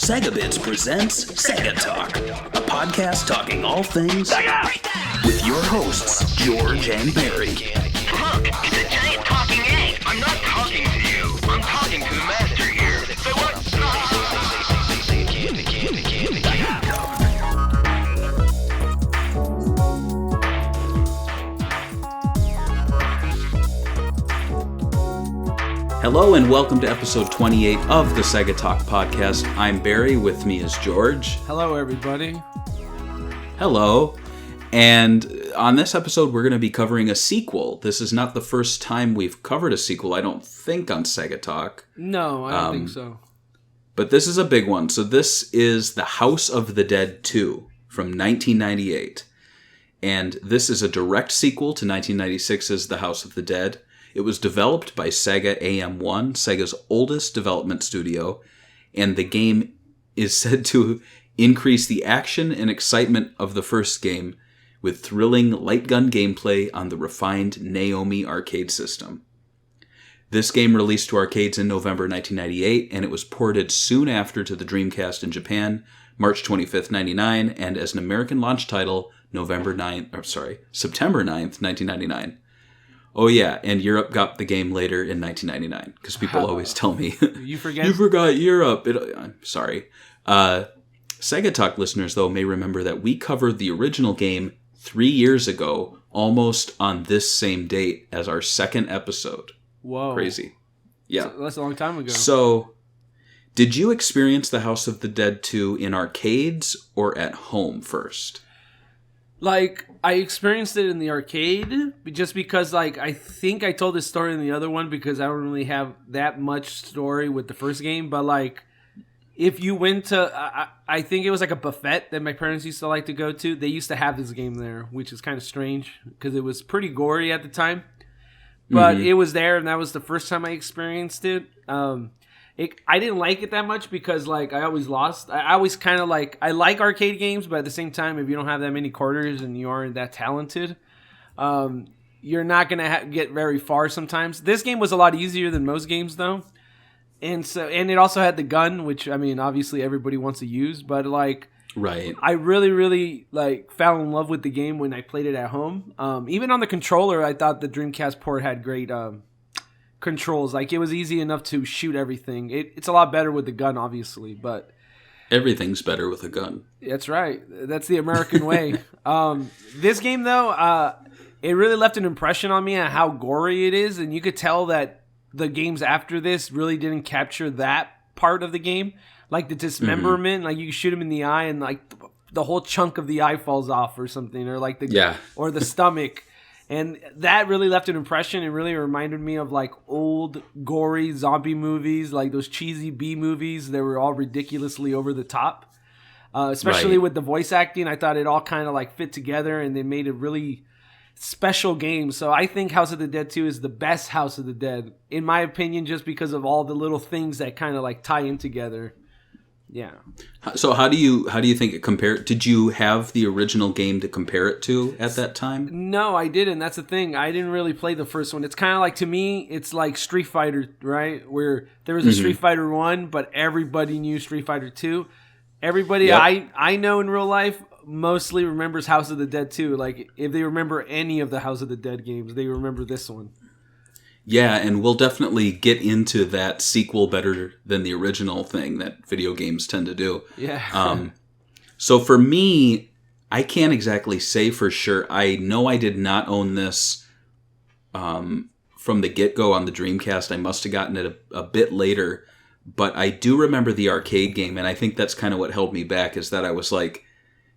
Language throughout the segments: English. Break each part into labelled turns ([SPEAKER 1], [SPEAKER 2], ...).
[SPEAKER 1] SegaBits presents Sega Talk, a podcast talking all things Sega! With your hosts, George and Barry.
[SPEAKER 2] Look, it's a giant talking egg. I'm not talking to you. I'm talking to the master here. So what?
[SPEAKER 1] Hello and welcome to episode 28 of the Sega Talk podcast. I'm Barry, with me is George.
[SPEAKER 3] Hello everybody.
[SPEAKER 1] Hello. And on this episode we're going to be covering a sequel. This is not the first time we've covered a sequel, I don't think, on Sega Talk.
[SPEAKER 3] No, I don't think so.
[SPEAKER 1] But this is a big one. So this is The House of the Dead 2 from 1998. And this is a direct sequel to 1996's The House of the Dead. It was developed by Sega AM1, Sega's oldest development studio, and the game is said to increase the action and excitement of the first game with thrilling light gun gameplay on the refined Naomi arcade system. This game released to arcades in November 1998, and it was ported soon after to the Dreamcast in Japan, March 25th, 1999, and as an American launch title, September 9th, 1999. Oh yeah, and Europe got the game later in 1999, because people always tell me,
[SPEAKER 3] You forget?
[SPEAKER 1] You forgot Europe. I'm sorry. Sega Talk listeners, though, may remember that we covered the original game 3 years ago, almost on this same date as our second episode.
[SPEAKER 3] Whoa.
[SPEAKER 1] Crazy. Yeah.
[SPEAKER 3] That's a long time ago.
[SPEAKER 1] So, did you experience The House of the Dead 2 in arcades or at home first?
[SPEAKER 3] Like, I experienced it in the arcade just because, like, I think I told this story in the other one because I don't really have that much story with the first game. But, like, if you went to, I think it was like a buffet that my parents used to like to go to. They used to have this game there, which is kind of strange because it was pretty gory at the time. But it was there, and that was the first time I experienced it. I didn't like it that much because, like, I always lost. I always kind of like arcade games, but at the same time, if you don't have that many quarters and you aren't that talented, you're not going to get very far sometimes. This game was a lot easier than most games, though. And it also had the gun, which, I mean, obviously everybody wants to use, but, like,
[SPEAKER 1] right.
[SPEAKER 3] I really, really, like, fell in love with the game when I played it at home. Even on the controller, I thought the Dreamcast port had great controls. Like, it was easy enough to shoot everything. It's a lot better with the gun, obviously, but
[SPEAKER 1] Everything's better with a gun.
[SPEAKER 3] that's right. That's the American way. This game, though, it really left an impression on me on how gory it is, and you could tell that the games after this really didn't capture that part of the game. Like the dismemberment, like you shoot him in the eye and like the whole chunk of the eye falls off or something, or like or the stomach. And that really left an impression and really reminded me of like old gory zombie movies, like those cheesy B movies that were all ridiculously over the top. Especially with the voice acting, I thought it all kind of like fit together and they made a really special game. So I think House of the Dead 2 is the best House of the Dead, in my opinion, just because of all the little things that kind of like tie in together. Yeah.
[SPEAKER 1] So how do you think it compared? Did you have the original game to compare it to at that time?
[SPEAKER 3] No, I didn't. That's the thing. I didn't really play the first one. It's kind of like, to me, it's like Street Fighter, right? Where there was a Street Fighter 1, but everybody knew Street Fighter 2. Everybody I know in real life mostly remembers House of the Dead 2. Like, if they remember any of the House of the Dead games, they remember this one.
[SPEAKER 1] Yeah, and we'll definitely get into that sequel better than the original thing that video games tend to do.
[SPEAKER 3] Yeah.
[SPEAKER 1] So for me, I can't exactly say for sure. I know I did not own this from the get-go on the Dreamcast. I must have gotten it a bit later. But I do remember the arcade game, and I think that's kind of what held me back, is that I was like,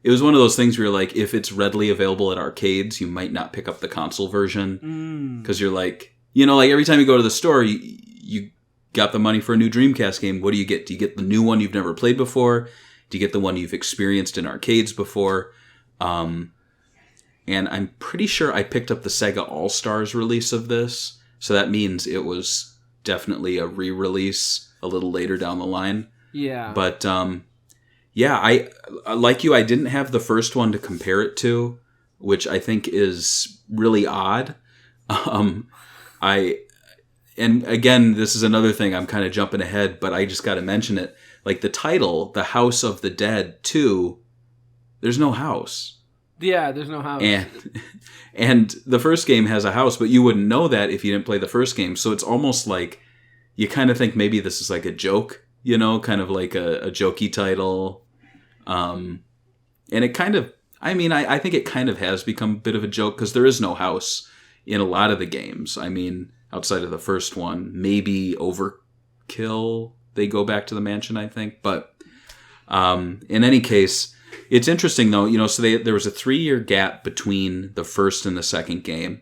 [SPEAKER 1] it was one of those things where you're like, if it's readily available at arcades, you might not pick up the console version. Because you're like, you know, like every time you go to the store, you got the money for a new Dreamcast game. What do you get? Do you get the new one you've never played before? Do you get the one you've experienced in arcades before? And I'm pretty sure I picked up the Sega All-Stars release of this. So that means it was definitely a re-release a little later down the line. Yeah. But, yeah, I like you, I didn't have the first one to compare it to, which I think is really odd. And again, this is another thing, I'm kind of jumping ahead, but I just got to mention it. like the title, The House of the Dead 2, there's no house.
[SPEAKER 3] Yeah, there's no house.
[SPEAKER 1] And the first game has a house, but you wouldn't know that if you didn't play the first game. So it's almost like you kind of think maybe this is like a joke, you know, kind of like a jokey title. And it kind of, I mean, I think it kind of has become a bit of a joke because there is no house in a lot of the games. I mean, outside of the first one, maybe Overkill, they go back to the mansion, I think. But in any case, it's interesting, though, you know, so there was a 3-year gap between the first and the second game.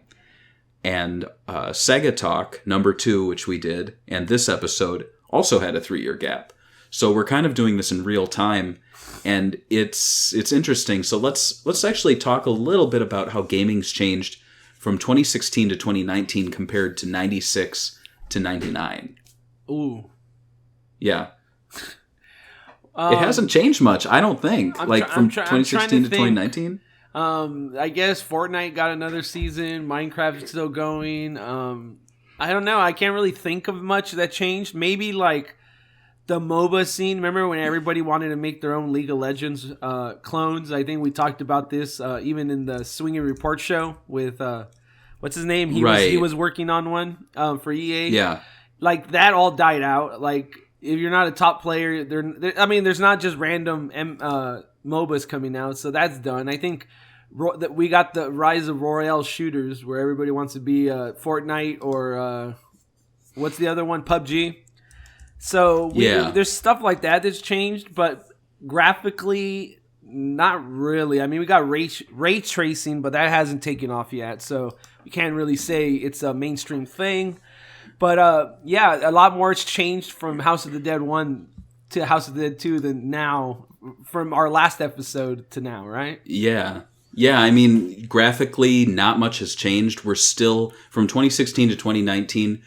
[SPEAKER 1] And SEGA Talk, number 2, which we did, and this episode also had a 3-year gap. So we're kind of doing this in real time, and it's interesting. So let's actually talk a little bit about how gaming's changed from 2016 to 2019 compared to 96 to 99.
[SPEAKER 3] Ooh.
[SPEAKER 1] Yeah. It hasn't changed much, I don't think. From 2016 to 2019?
[SPEAKER 3] I guess Fortnite got another season. Minecraft is still going. I don't know. I can't really think of much that changed. Maybe like the MOBA scene. Remember when everybody wanted to make their own League of Legends clones? I think we talked about this even in the Swinging Report show with what's his name? He was working on one for EA.
[SPEAKER 1] Yeah.
[SPEAKER 3] Like that all died out. Like if you're not a top player, there's not just random MOBAs coming out, so that's done. I think that we got the rise of Royale shooters, where everybody wants to be Fortnite or what's the other one, PUBG. So there's stuff like that that's changed, but graphically, not really. I mean, we got ray tracing, but that hasn't taken off yet, so we can't really say it's a mainstream thing. But a lot more has changed from House of the Dead 1 to House of the Dead 2 than now, from our last episode to now, right?
[SPEAKER 1] Yeah. Yeah, I mean, graphically, not much has changed. We're still, from 2016 to 2019,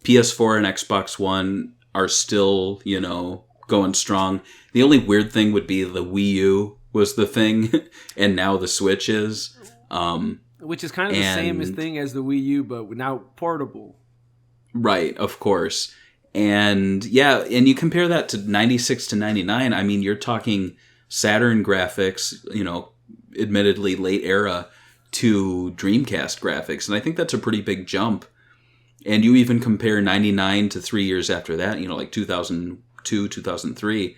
[SPEAKER 1] PS4 and Xbox One are still, you know, going strong. The only weird thing would be the Wii U was the thing, and now the Switch is.
[SPEAKER 3] Which is kind of the same thing as the Wii U, but now portable.
[SPEAKER 1] Right, of course. And yeah, and you compare that to 96 to 99, I mean, you're talking Saturn graphics, you know, admittedly late era, to Dreamcast graphics. And I think that's a pretty big jump. And you even compare 99 to 3 years after that, you know, like 2002, 2003,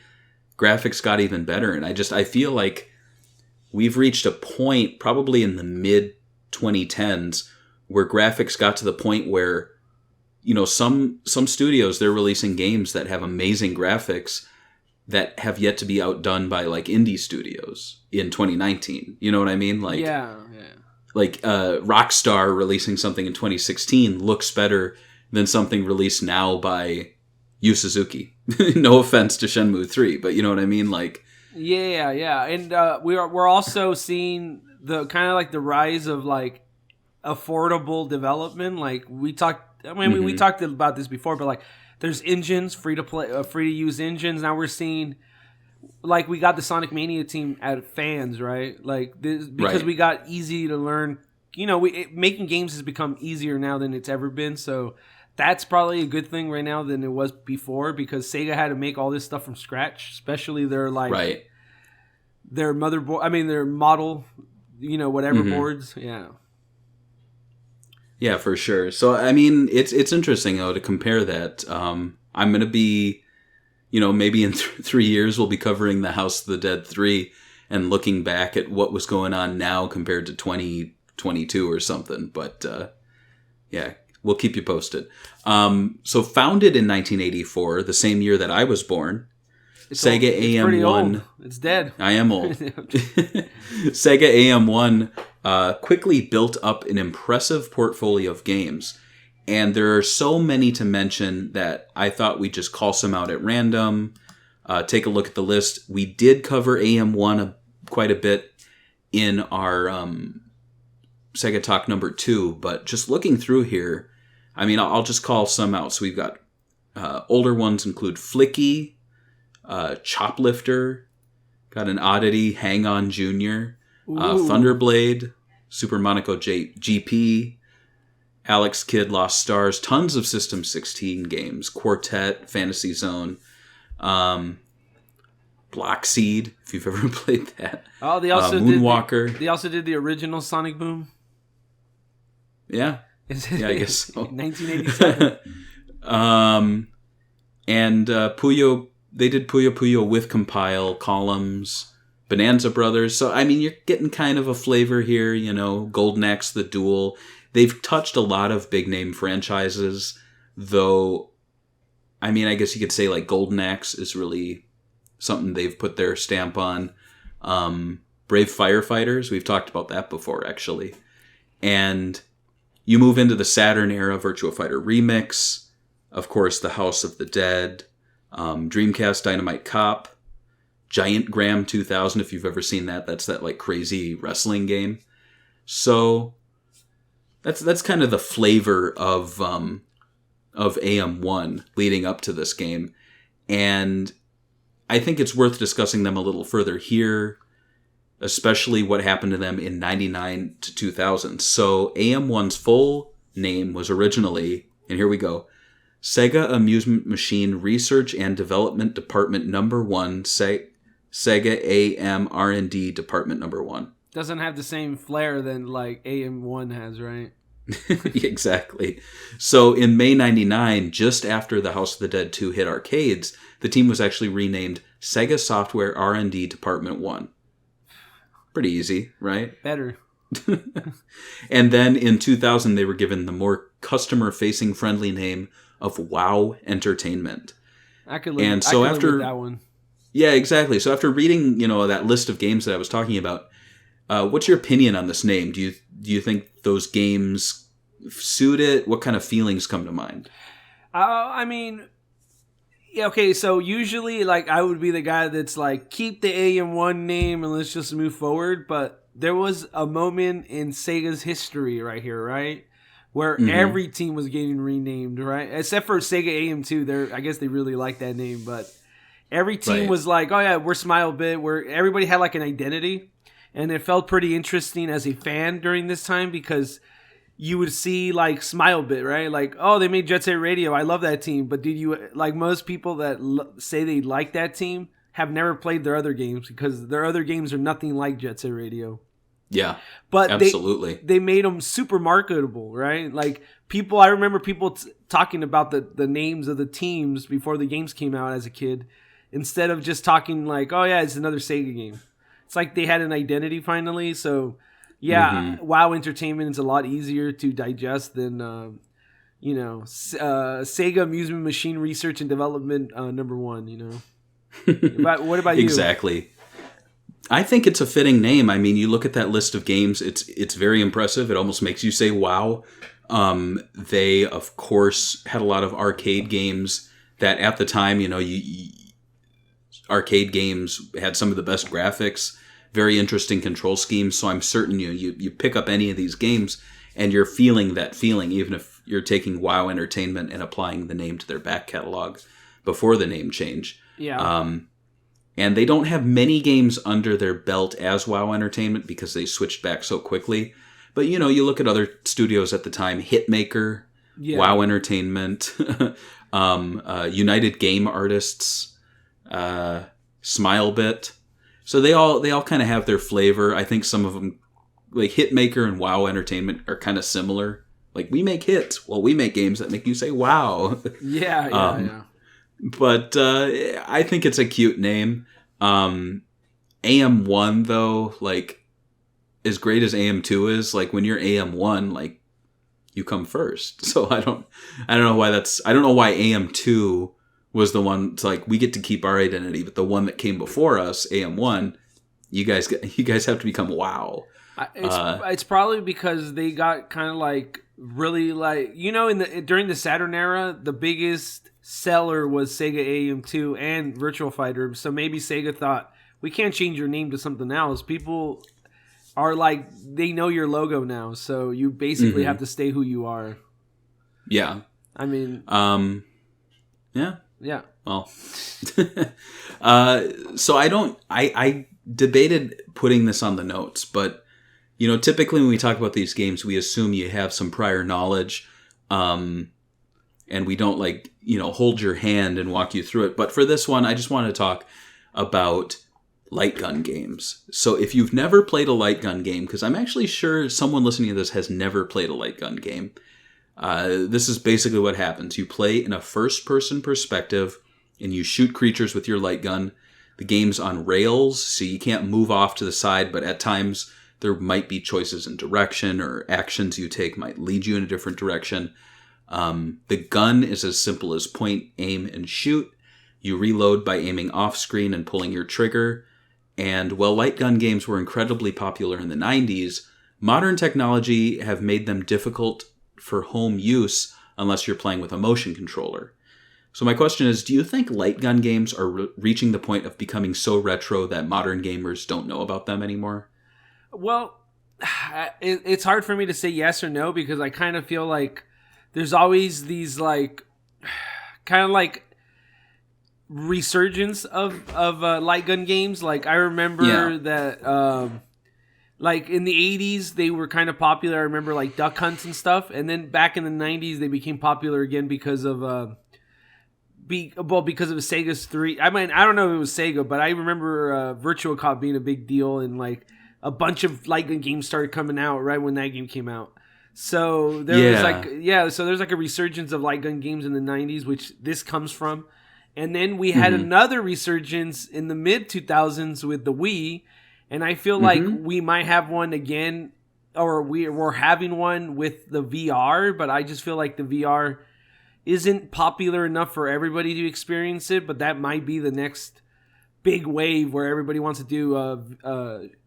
[SPEAKER 1] graphics got even better. And I feel like we've reached a point probably in the mid 2010s where graphics got to the point where, you know, some studios, they're releasing games that have amazing graphics that have yet to be outdone by like indie studios in 2019. You know what I mean? Like, yeah. Like Rockstar releasing something in 2016 looks better than something released now by Yu Suzuki. No offense to Shenmue 3, but you know what I mean? Like,
[SPEAKER 3] yeah. And we're also seeing the kind of like the rise of like affordable development. Like we talked about this before, but like there's engines, free to use engines. Now we're seeing, like, we got the Sonic Mania team at fans, right? Like this, because we got easy to learn. You know, making games has become easier now than it's ever been. So that's probably a good thing right now than it was before, because Sega had to make all this stuff from scratch, especially their their motherboard. I mean, their model, you know, whatever boards. Yeah.
[SPEAKER 1] Yeah, for sure. So, I mean, it's interesting, though, to compare that. I'm going to be, you know, maybe in 3 years we'll be covering the House of the Dead 3 and looking back at what was going on now compared to 2022 or something. But, yeah, we'll keep you posted. So, founded in 1984, the same year that I was born, Sega AM1.
[SPEAKER 3] It's dead.
[SPEAKER 1] I am old. Sega AM1 quickly built up an impressive portfolio of games. And there are so many to mention that I thought we'd just call some out at random. Take a look at the list. We did cover AM1 quite a bit in our Sega Talk number 2. But just looking through here, I mean, I'll just call some out. So we've got older ones include Flicky, Choplifter, got an oddity, Hang On Jr., Thunderblade, Super Monaco GP, Alex Kidd Lost Stars, tons of System 16 games, Quartet, Fantasy Zone. Block Seed, if you've ever played that.
[SPEAKER 3] Oh, they also
[SPEAKER 1] Moonwalker.
[SPEAKER 3] they also did the original Sonic Boom.
[SPEAKER 1] Yeah. Yeah, I guess so.
[SPEAKER 3] 1987.
[SPEAKER 1] And Puyo, they did Puyo Puyo with Compile, Columns, Bonanza Brothers. So, I mean, you're getting kind of a flavor here, Golden Axe, The Duel. They've touched a lot of big name franchises, though, I mean, I guess you could say like Golden Axe is really something they've put their stamp on. Brave Firefighters, we've talked about that before, actually. And you move into the Saturn era, Virtua Fighter Remix, of course, the House of the Dead, Dreamcast Dynamite Cop, Giant Graham 2000, if you've ever seen that. That's that like crazy wrestling game. So that's kind of the flavor of AM1 leading up to this game. And I think it's worth discussing them a little further here, especially what happened to them in 99 to 2000. So AM1's full name was originally, and here we go, Sega Amusement Machine Research and Development Department Number 1, Sega AM R&D Department Number 1.
[SPEAKER 3] Doesn't have the same flair than like AM1 has, right?
[SPEAKER 1] Exactly. So in May 99, just after the House of the Dead 2 hit arcades, the team was actually renamed Sega Software R&D Department 1. Pretty easy, right?
[SPEAKER 3] Better.
[SPEAKER 1] And then in 2000, they were given the more customer-facing friendly name of WoW Entertainment.
[SPEAKER 3] I could live with that one.
[SPEAKER 1] Yeah, exactly. So after reading, that list of games that I was talking about, what's your opinion on this name? Do you think those games suit it? What kind of feelings come to mind?
[SPEAKER 3] I mean, yeah, okay, so usually, like, I would be the guy that's like, keep the AM1 name and let's just move forward, but there was a moment in Sega's history right here, right? Where every team was getting renamed, right? Except for Sega AM2, I guess they really like that name, but every team was like, oh yeah, we're Smile-Bit, where everybody had like an identity, and it felt pretty interesting as a fan during this time because you would see like Smile-Bit, right? Like, oh, they made Jet Set Radio. I love that team. But did you, like most people that say they like that team have never played their other games because their other games are nothing like Jet Set Radio.
[SPEAKER 1] Yeah,
[SPEAKER 3] but
[SPEAKER 1] absolutely.
[SPEAKER 3] They made them super marketable, right? Like I remember people talking about the names of the teams before the games came out as a kid, instead of just talking like, oh yeah, it's another Sega game. It's like they had an identity finally. So yeah, WoW Entertainment is a lot easier to digest than Sega Amusement Machine Research and Development Number 1. What about you?
[SPEAKER 1] Exactly. I think it's a fitting name. I mean, you look at that list of games, it's very impressive. It almost makes you say, wow. They, of course, had a lot of arcade games that at the time, arcade games had some of the best graphics, very interesting control schemes. So I'm certain you pick up any of these games and you're feeling that feeling, even if you're taking WoW Entertainment and applying the name to their back catalog before the name change.
[SPEAKER 3] Yeah.
[SPEAKER 1] And they don't have many games under their belt as WoW Entertainment because they switched back so quickly. But, you look at other studios at the time, Hitmaker, WoW Entertainment, United Game Artists, Smile-Bit. So they all kind of have their flavor. I think some of them, like Hitmaker and WoW Entertainment, are kind of similar. Like, we make hits. Well, we make games that make you say, wow.
[SPEAKER 3] Yeah.
[SPEAKER 1] But I think it's a cute name. AM1, though, like, as great as AM2 is, like, when you're AM1, like, you come first. So I don't know why I don't know why AM2 was the one. It's like, we get to keep our identity, but the one that came before us, AM1, you guys have to become WoW.
[SPEAKER 3] It's probably because they got kind of like really like, during the Saturn era, the biggest seller was Sega AM2 and Virtua Fighter. So maybe Sega thought, we can't change your name to something else. People are like, they know your logo now, so you basically have to stay who you are.
[SPEAKER 1] Yeah.
[SPEAKER 3] I mean,
[SPEAKER 1] yeah.
[SPEAKER 3] Yeah.
[SPEAKER 1] Well, so I debated putting this on the notes, but typically when we talk about these games, we assume you have some prior knowledge, and we don't hold your hand and walk you through it. But for this one, I just want to talk about light gun games. So if you've never played a light gun game, because I'm actually sure someone listening to this has never played a light gun game, this is basically what happens. You play in a first-person perspective, and you shoot creatures with your light gun. The game's on rails, so you can't move off to the side, but at times there might be choices in direction, or actions you take might lead you in a different direction. The gun is as simple as point, aim, and shoot. You reload by aiming off-screen and pulling your trigger. And while light gun games were incredibly popular in the 90s, modern technology have made them difficult for home use unless you're playing with a motion controller. So my question is, do you think light gun games are reaching the point of becoming so retro that modern gamers don't know about them anymore?
[SPEAKER 3] Well, it's hard for me to say yes or no, because I kind of feel like there's always these like kind of like resurgence of light gun games. Like I remember that like in the 80s they were kind of popular. I remember like duck hunts and stuff, and then back in the 90s they became popular again because of because of Sega's 3. I mean, I don't know if it was Sega, but I remember Virtua Cop being a big deal, and like a bunch of light gun games started coming out right when that game came out. So there was like so there's like a resurgence of light gun games in the 90s, which this comes from. And then we had another resurgence in the mid 2000s with the Wii, and I feel like we might have one again, or we're having one with the VR, but I just feel like the VR isn't popular enough for everybody to experience it, but that might be the next big wave where everybody wants to do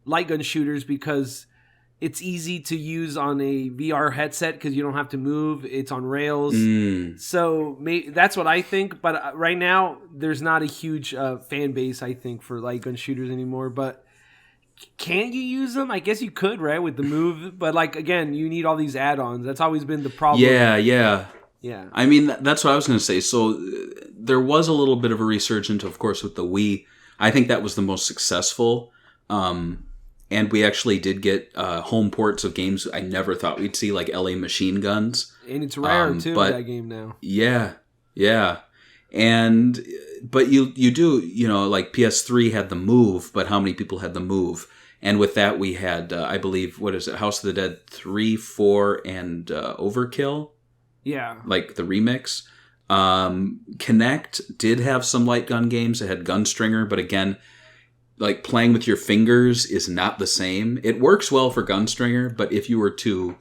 [SPEAKER 3] light gun shooters because it's easy to use on a VR headset because you don't have to move. It's on rails. So that's what I think. But right now, there's not a huge fan base, I think, for light gun shooters anymore. But can you use them? I guess you could, right, with the move. But, like, again, you need all these add-ons. That's always been the problem.
[SPEAKER 1] Yeah. I mean, that's what I was going to say. So there was a little bit of a resurgence, of course, with the Wii. I think that was the most successful. And we actually did get home ports of games I never thought we'd see, like LA Machine Guns.
[SPEAKER 3] And it's rare, too, that game now.
[SPEAKER 1] Yeah. But you do, like PS3 had the Move, but how many people had the Move? And with that, we had, I believe, what is it, House of the Dead 3, 4, and Overkill?
[SPEAKER 3] Yeah.
[SPEAKER 1] Like the remix. Kinect did have some light gun games. It had Gunstringer, but again, like playing with your fingers is not the same. It works well for Gunstringer, but if you were to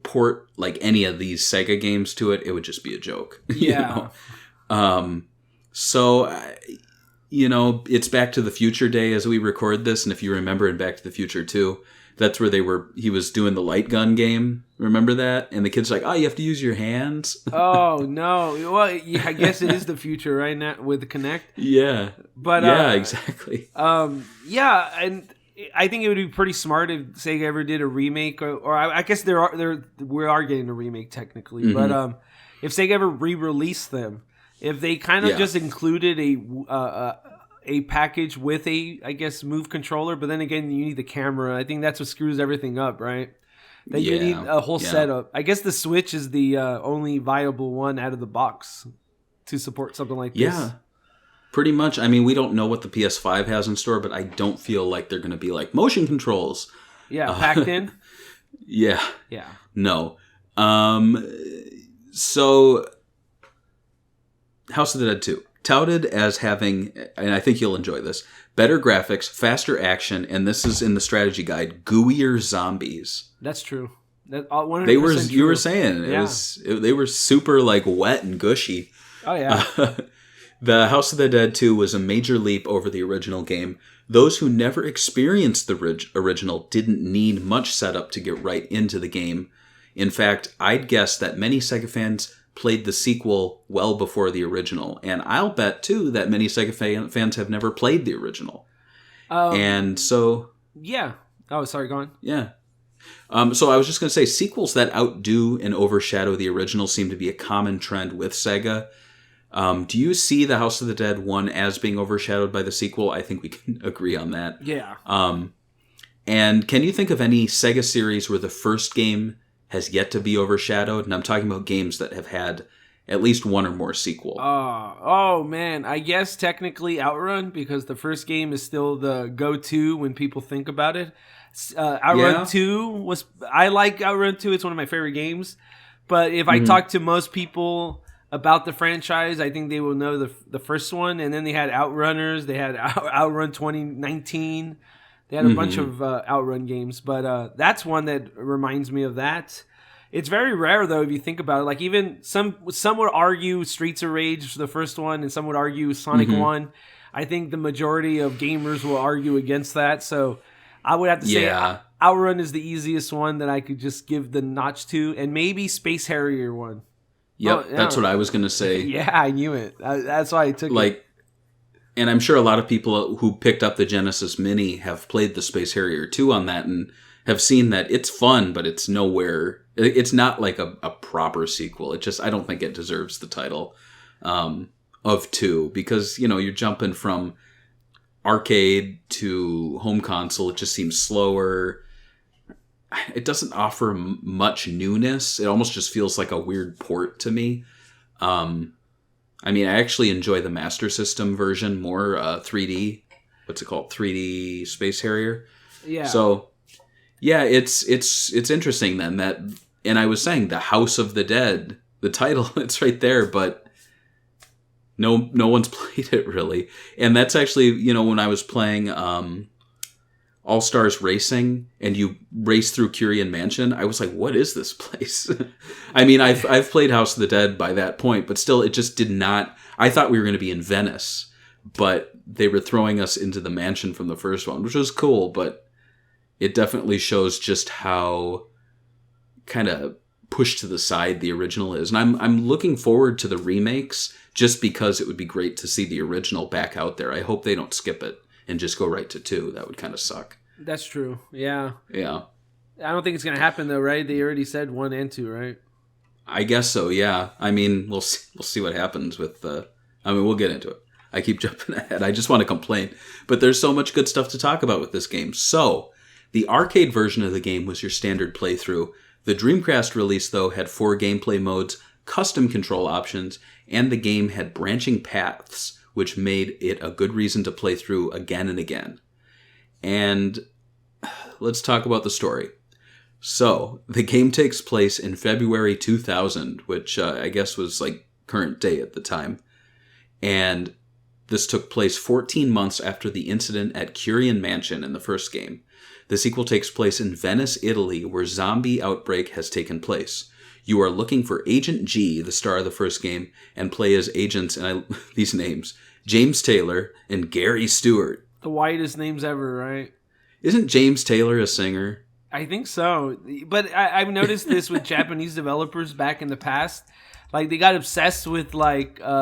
[SPEAKER 1] port like any of these Sega games to it, it would just be a joke.
[SPEAKER 3] Yeah.
[SPEAKER 1] So it's Back to the Future Day as we record this, and if you remember in Back to the Future 2, that's where he was doing the light gun game. Remember that? And the kid's like, oh, you have to use your hands.
[SPEAKER 3] Oh, no. Well, yeah, I guess it is the future right now with the Kinect.
[SPEAKER 1] Yeah.
[SPEAKER 3] But
[SPEAKER 1] yeah, exactly.
[SPEAKER 3] Yeah, and I think it would be pretty smart if Sega ever did a remake, or I guess we are getting a remake technically, but if Sega ever re-released them, if they kind of just included a package with I guess, Move controller, but then again, you need the camera. I think that's what screws everything up, right? That you need a whole setup. I guess the Switch is the only viable one out of the box to support something like this.
[SPEAKER 1] Yeah, pretty much. I mean, we don't know what the PS5 has in store, but I don't feel like they're going to be like motion controls.
[SPEAKER 3] Yeah, packed in?
[SPEAKER 1] Yeah.
[SPEAKER 3] Yeah.
[SPEAKER 1] No. So, House of the Dead 2. Touted as having, and I think you'll enjoy this, better graphics, faster action, and this is in the strategy guide, gooier zombies.
[SPEAKER 3] That's true. That 100%
[SPEAKER 1] they were.
[SPEAKER 3] true.
[SPEAKER 1] You were saying they were super like wet and gushy.
[SPEAKER 3] Oh yeah.
[SPEAKER 1] The House of the Dead 2 was a major leap over the original game. Those who never experienced the original didn't need much setup to get right into the game. In fact, I'd guess that many Sega fans played the sequel well before the original. And I'll bet, too, that many Sega fans have never played the original. And so...
[SPEAKER 3] Yeah. Oh, sorry, go on.
[SPEAKER 1] Yeah. So I was just going to say, sequels that outdo and overshadow the original seem to be a common trend with Sega. Do you see the House of the Dead 1 as being overshadowed by the sequel? I think we can agree on that.
[SPEAKER 3] Yeah.
[SPEAKER 1] And can you think of any Sega series where the first game has yet to be overshadowed? And I'm talking about games that have had at least one or more sequel.
[SPEAKER 3] Oh man, I guess technically Outrun, because the first game is still the go-to when people think about it. Outrun 2 was... I like Outrun 2. It's one of my favorite games. But if I talk to most people about the franchise, I think they will know the first one. And then they had Outrunners. They had Outrun 2019. They had a bunch of Outrun games. But that's one that reminds me of that. It's very rare, though, if you think about it. Like, even some would argue Streets of Rage, the first one, and some would argue Sonic 1. I think the majority of gamers will argue against that. So I would have to say Outrun is the easiest one that I could just give the notch to. And maybe Space Harrier 1.
[SPEAKER 1] Yep, that's what I was going to say.
[SPEAKER 3] Yeah, I knew it. That's why I took it.
[SPEAKER 1] And I'm sure a lot of people who picked up the Genesis Mini have played the Space Harrier 2 on that and have seen that it's fun, but it's nowhere... It's not like a proper sequel. It just... I don't think it deserves the title of 2 because, you're jumping from arcade to home console. It just seems slower. It doesn't offer much newness. It almost just feels like a weird port to me. I actually enjoy the Master System version more, 3D. What's it called? 3D Space Harrier. Yeah. So, yeah, it's interesting then that, and I was saying the House of the Dead, the title, it's right there, but no one's played it really. And that's actually, when I was playing All Stars Racing and you race through Curian Mansion, I was like, what is this place? I've played House of the Dead by that point, but still it just did not... I thought we were going to be in Venice, but they were throwing us into the mansion from the first one, which was cool, but it definitely shows just how kind of pushed to the side the original is. And I'm looking forward to the remakes just because it would be great to see the original back out there. I hope they don't skip it and just go right to 2. That would kind of suck.
[SPEAKER 3] That's true. Yeah.
[SPEAKER 1] Yeah.
[SPEAKER 3] I don't think it's going to happen though, right? They already said 1 and 2, right?
[SPEAKER 1] I guess so, yeah. We'll see what happens with we'll get into it. I keep jumping ahead. I just want to complain. But there's so much good stuff to talk about with this game. So, the arcade version of the game was your standard playthrough. The Dreamcast release, though, had 4 gameplay modes, custom control options, and the game had branching paths, which made it a good reason to play through again and again. And let's talk about the story. So, the game takes place in February 2000, which I guess was like current day at the time. And this took place 14 months after the incident at Curian Mansion in the first game. The sequel takes place in Venice, Italy, where zombie outbreak has taken place. You are looking for Agent G, the star of the first game, and play as agents, and these names, James Taylor and Gary Stewart.
[SPEAKER 3] The whitest names ever, right?
[SPEAKER 1] Isn't James Taylor a singer?
[SPEAKER 3] I think so. But I've noticed this with Japanese developers back in the past. Like, they got obsessed with,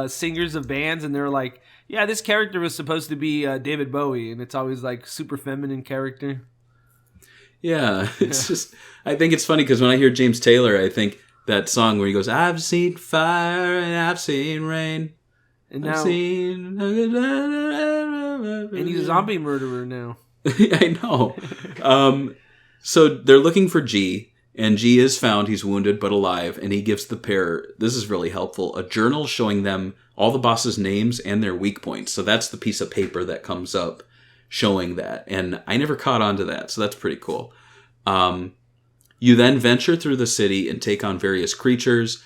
[SPEAKER 3] singers of bands, and they're like, yeah, this character was supposed to be David Bowie, and it's always, super feminine character. Yeah,
[SPEAKER 1] it's just... I think it's funny, because when I hear James Taylor, I think that song where he goes, I've seen fire and I've seen rain.
[SPEAKER 3] And now... And he's a zombie murderer now.
[SPEAKER 1] I know. So they're looking for G, and G is found. He's wounded but alive, and he gives the pair, this is really helpful, a journal showing them all the boss's names and their weak points. So that's the piece of paper that comes up showing that. And I never caught on to that, so that's pretty cool. You then venture through the city and take on various creatures,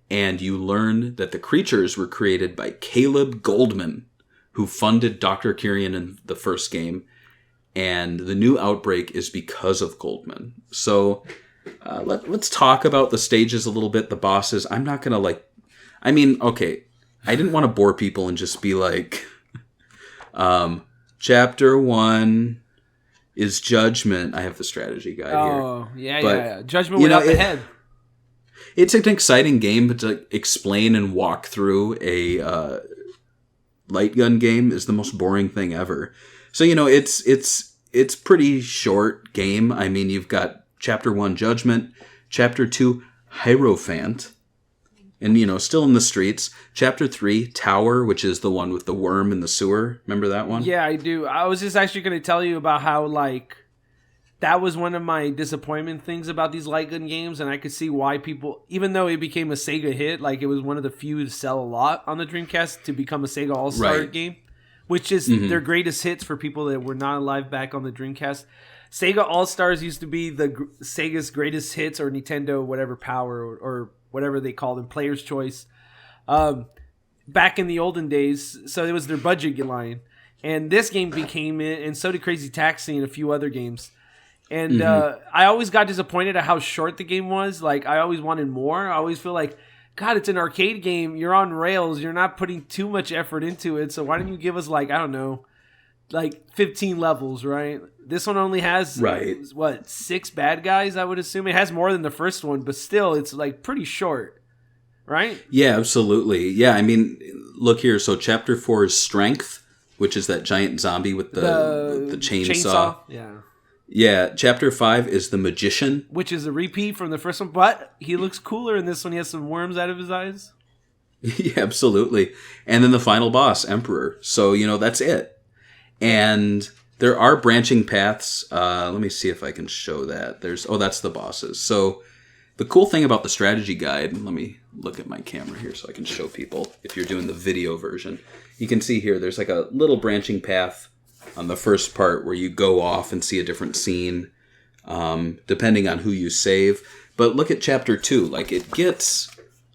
[SPEAKER 1] and you learn that the creatures were created by Caleb Goldman, who funded Dr. Curian in the first game. And the new outbreak is because of Goldman. So let's talk about the stages a little bit, the bosses. I'm not going to okay, I didn't want to bore people and just be like, Chapter 1 is Judgment. I have the strategy guide here.
[SPEAKER 3] Oh, yeah. Judgment went up ahead.
[SPEAKER 1] It's an exciting game, but to explain and walk through a light gun game is the most boring thing ever. So, it's pretty short game. You've got Chapter 1, Judgment, Chapter 2, Hierophant, and, still in the streets. Chapter 3, Tower, which is the one with the worm in the sewer. Remember that one?
[SPEAKER 3] Yeah, I do. I was just actually going to tell you about how, that was one of my disappointment things about these light gun games, and I could see why people, even though it became a Sega hit, like it was one of the few to sell a lot on the Dreamcast to become a Sega All-Star game, which is their greatest hits for people that were not alive back on the Dreamcast. Sega All-Stars used to be Sega's greatest hits, or Nintendo whatever power, or whatever they called them, Player's Choice, back in the olden days. So it was their budget line. And this game became it, and so did Crazy Taxi and a few other games. And I always got disappointed at how short the game was. Like, I always wanted more. I always feel like, God, it's an arcade game. You're on rails. You're not putting too much effort into it. So why don't you give us, like, I don't know, like 15 levels, right? This one only has, 6 bad guys, I would assume. It has more than the first one, but still, it's, like, pretty short, right?
[SPEAKER 1] Yeah, absolutely. Yeah, I mean, look here. So Chapter 4 is Strength, which is that giant zombie with the chainsaw. Yeah, Chapter 5 is The Magician.
[SPEAKER 3] Which is a repeat from the first one, but he looks cooler in this one. He has some worms out of his eyes.
[SPEAKER 1] Yeah, absolutely. And then the final boss, Emperor. So, that's it. And there are branching paths. Let me see if I can show that. That's the bosses. So the cool thing about the strategy guide, let me look at my camera here so I can show people if you're doing the video version. You can see here, there's like a little branching path on the first part where you go off and see a different scene, depending on who you save. But look at Chapter 2. Like, it gets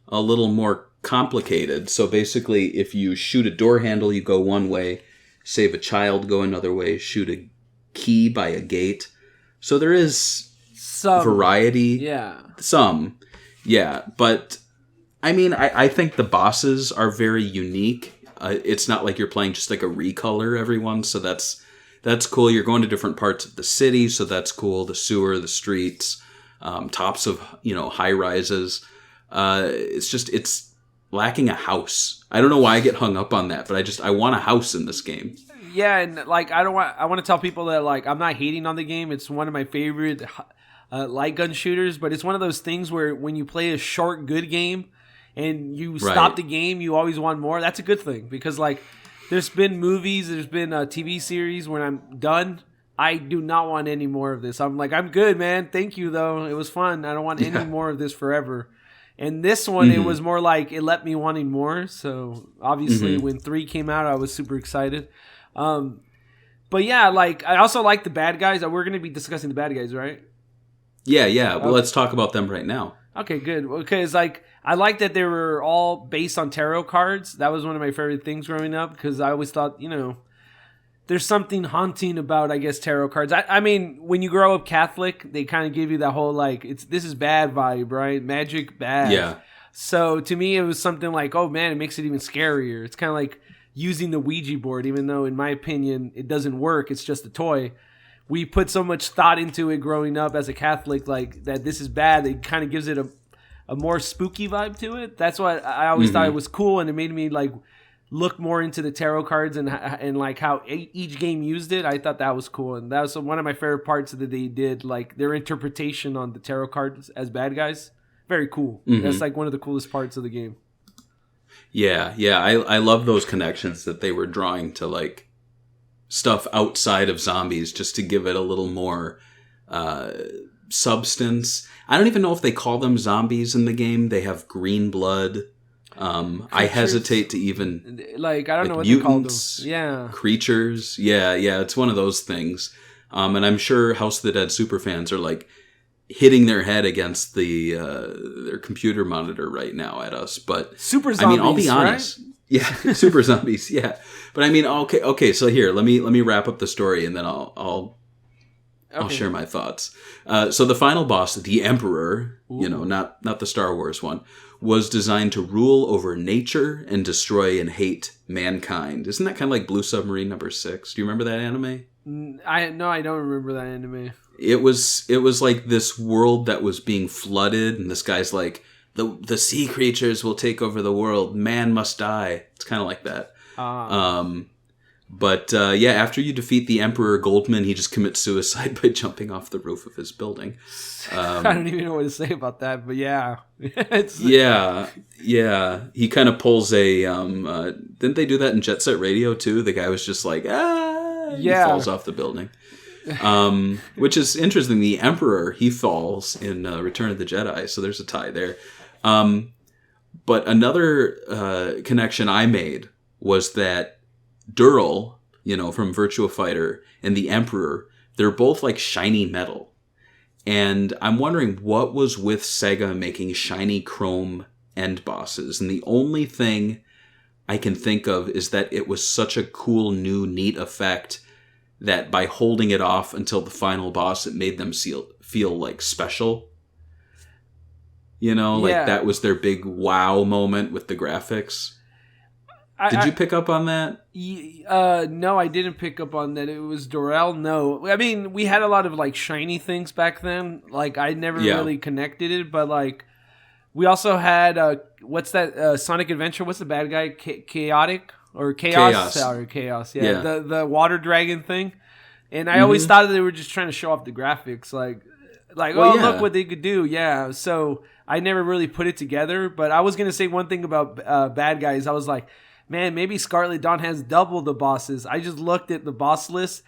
[SPEAKER 1] a little more complicated. So basically, if you shoot a door handle, you go one way. Save a child, go another way. Shoot a key by a gate. So there is some variety.
[SPEAKER 3] Yeah.
[SPEAKER 1] Some. Yeah. But, I mean, I think the bosses are very unique. It's not like you're playing just like a recolor everyone, so that's cool. You're going to different parts of the city, so that's cool. The sewer, the streets, tops of high rises. It's lacking a house. I don't know why I get hung up on that, but I want a house in this game.
[SPEAKER 3] Yeah, and like I want to tell people that like I'm not hating on the game. It's one of my favorite light gun shooters, but it's one of those things where when you play a short good game and you stop the game, you always want more. That's a good thing because, like, there's been movies, there's been a TV series when I'm done, I do not want any more of this. I'm like, I'm good, man. Thank you, though. It was fun. I don't want any more of this forever. And this one, it was more like it left me wanting more. So, obviously, when 3 came out, I was super excited. But, yeah, like, I also like the bad guys. We're going to be discussing the bad guys, right?
[SPEAKER 1] Yeah. Well, let's talk about them right now.
[SPEAKER 3] Okay, good. Because, like, I like that they were all based on tarot cards. That was one of my favorite things growing up because I always thought, there's something haunting about, I guess, tarot cards. I mean, when you grow up Catholic, they kind of give you that whole, like, this is bad vibe, right? Magic, bad.
[SPEAKER 1] Yeah.
[SPEAKER 3] So, to me, it was something like, oh, man, it makes it even scarier. It's kind of like using the Ouija board, even though, in my opinion, it doesn't work. It's just a toy. We put so much thought into it growing up as a Catholic, like, that this is bad. It kind of gives it a more spooky vibe to it. That's why I always thought it was cool, and it made me, like, look more into the tarot cards and like how each game used it. I thought that was cool, and that was one of my favorite parts that they did, like their interpretation on the tarot cards as bad guys. Very cool. That's like one of the coolest parts of the game.
[SPEAKER 1] Yeah. I love those connections that they were drawing to like stuff outside of zombies, just to give it a little more substance. I don't even know if they call them zombies in the game. They have green blood. I hesitate to even
[SPEAKER 3] like I don't know what
[SPEAKER 1] mutants,
[SPEAKER 3] they call them. Yeah,
[SPEAKER 1] creatures. Yeah. It's one of those things. And I'm sure House of the Dead superfans are like hitting their head against their computer monitor right now at us. But
[SPEAKER 3] super zombies.
[SPEAKER 1] I mean, I'll be honest. Right? Yeah, super zombies. Yeah, but I mean, okay. So here, let me wrap up the story, and then I'll share my thoughts. So the final boss, the Emperor, not the Star Wars one, was designed to rule over nature and destroy and hate mankind. Isn't that kind of like Blue Submarine #6? Do you remember that anime?
[SPEAKER 3] I don't remember that anime.
[SPEAKER 1] It was like this world that was being flooded, and this guy's like, the sea creatures will take over the world. Man must die. It's kind of like that. But after you defeat the Emperor Goldman, he just commits suicide by jumping off the roof of his building.
[SPEAKER 3] I don't even know what to say about that, but yeah.
[SPEAKER 1] Yeah. He kind of pulls a... didn't they do that in Jet Set Radio, too? The guy was just like, he falls off the building. Which is interesting. The Emperor, he falls in Return of the Jedi, so there's a tie there. But another connection I made was that Dural, from Virtua Fighter, and the Emperor, they're both like shiny metal. And I'm wondering what was with Sega making shiny chrome end bosses. And the only thing I can think of is that it was such a cool, new, neat effect that by holding it off until the final boss, it made them feel like special. Like that was their big wow moment with the graphics. Did you pick up on that?
[SPEAKER 3] No, I didn't pick up on that. It was Dorel. No, I mean we had a lot of like shiny things back then. Like I never really connected it, but like we also had what's that Sonic Adventure? What's the bad guy? Chaotic or Chaos? Sorry, Chaos. Yeah, the water dragon thing. And I always thought that they were just trying to show off the graphics, like look what they could do. Yeah, so I never really put it together. But I was gonna say one thing about bad guys. I was like, man, maybe Scarlet Dawn has double the bosses. I just looked at the boss list.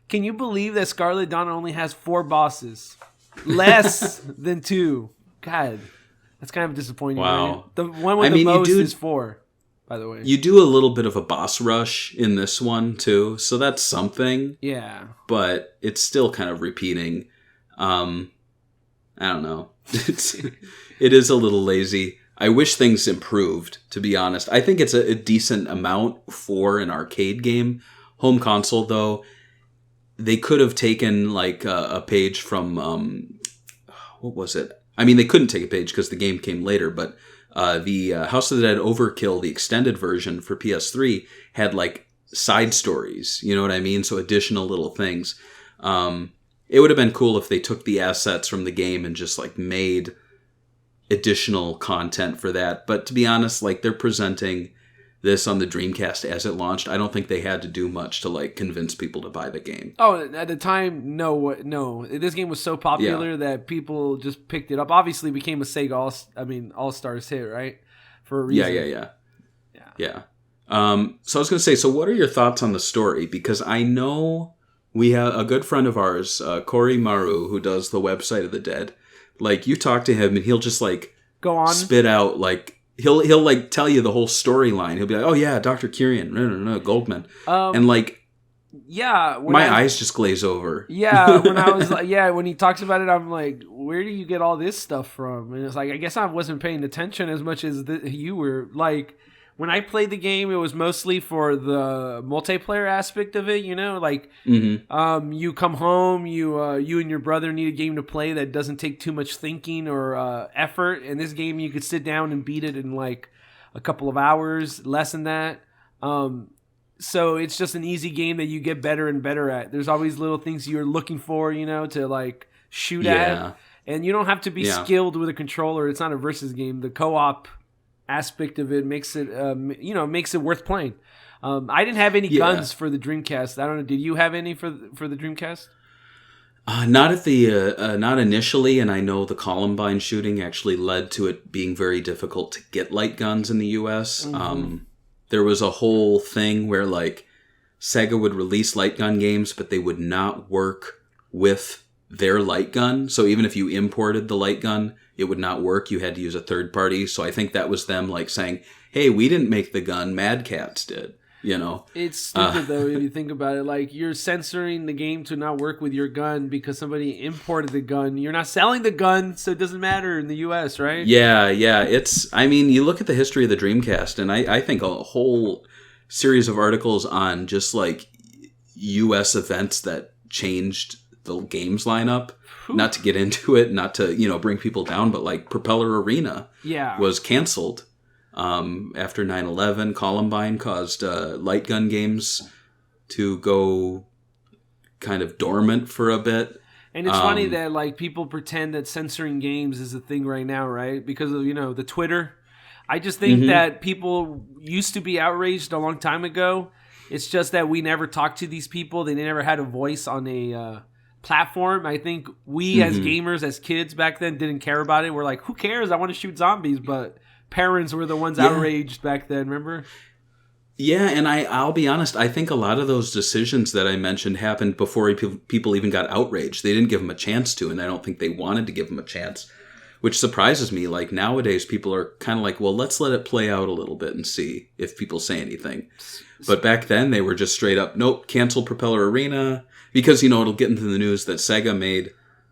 [SPEAKER 3] Can you believe that Scarlet Dawn only has 4 bosses? Less than 2. God, that's kind of disappointing.
[SPEAKER 1] Wow.
[SPEAKER 3] Right? The one with the most is 4, by the way.
[SPEAKER 1] You do a little bit of a boss rush in this one, too. So that's something.
[SPEAKER 3] Yeah.
[SPEAKER 1] But it's still kind of repeating. I don't know. It is a little lazy. I wish things improved, to be honest. I think it's a decent amount for an arcade game. Home console, though, they could have taken like a page from, what was it? I mean, they couldn't take a page because the game came later, but the House of the Dead Overkill, the extended version for PS3, had like side stories, you know what I mean? So additional little things. It would have been cool if they took the assets from the game and just like made additional content for that. But to be honest, like they're presenting this on the Dreamcast as it launched. I don't think they had to do much to like convince people to buy the game.
[SPEAKER 3] Oh, at the time, no. This game was so popular that people just picked it up. Obviously, it became a Sega All-Stars hit, right? For a reason.
[SPEAKER 1] Yeah. So I was going to say, so what are your thoughts on the story? Because I know we have a good friend of ours, Corey Maru, who does the website of the Dead. Like, you talk to him and he'll just like
[SPEAKER 3] go on,
[SPEAKER 1] spit out like he'll like tell you the whole storyline. He'll be like, "Oh yeah, Dr. Kyrian, no, Goldman," and like, my eyes just glaze over.
[SPEAKER 3] Yeah, when I was like, when he talks about it, I'm like, where do you get all this stuff from? And it's like, I guess I wasn't paying attention as much as you were. Like, when I played the game, it was mostly for the multiplayer aspect of it, like you come home, you and your brother need a game to play that doesn't take too much thinking or effort. In this game, you could sit down and beat it in like a couple of hours, less than that. So it's just an easy game that you get better and better at. There's always little things you're looking for, to like shoot at. And you don't have to be skilled with a controller. It's not a versus game. The co-op aspect of it makes it makes it worth playing. I didn't have any guns for the Dreamcast. I don't know, did you have any for the Dreamcast?
[SPEAKER 1] Not initially, and I know the Columbine shooting actually led to it being very difficult to get light guns in the US. There was a whole thing where like Sega would release light gun games, but they would not work with their light gun. So even if you imported the light gun, it would not work. You had to use a third party. So I think that was them like saying, hey, we didn't make the gun, Mad Catz did.
[SPEAKER 3] It's stupid though if you think about it. Like, you're censoring the game to not work with your gun because somebody imported the gun. You're not selling the gun, so it doesn't matter in the US, right?
[SPEAKER 1] Yeah. You look at the history of the Dreamcast, and I think a whole series of articles on just like US events that changed the games lineup. Not to get into it, not to bring people down, but like Propeller Arena was canceled after 9/11. Columbine caused light gun games to go kind of dormant for a bit.
[SPEAKER 3] And it's funny that like people pretend that censoring games is a thing right now, right? Because of the Twitter. I just think that people used to be outraged a long time ago. It's just that we never talked to these people. They never had a voice on a platform. I think we as gamers, as kids back then, didn't care about it. We're like, who cares? I want to shoot zombies. But parents were the ones outraged back then, remember?
[SPEAKER 1] Yeah, and I'll be honest, I think a lot of those decisions that I mentioned happened before people even got outraged. They didn't give them a chance to, and I don't think they wanted to give them a chance, which surprises me. Like, nowadays, people are kind of like, well, let's let it play out a little bit and see if people say anything. But back then, they were just straight up, nope, cancel Propeller Arena, because, it'll get into the news that SEGA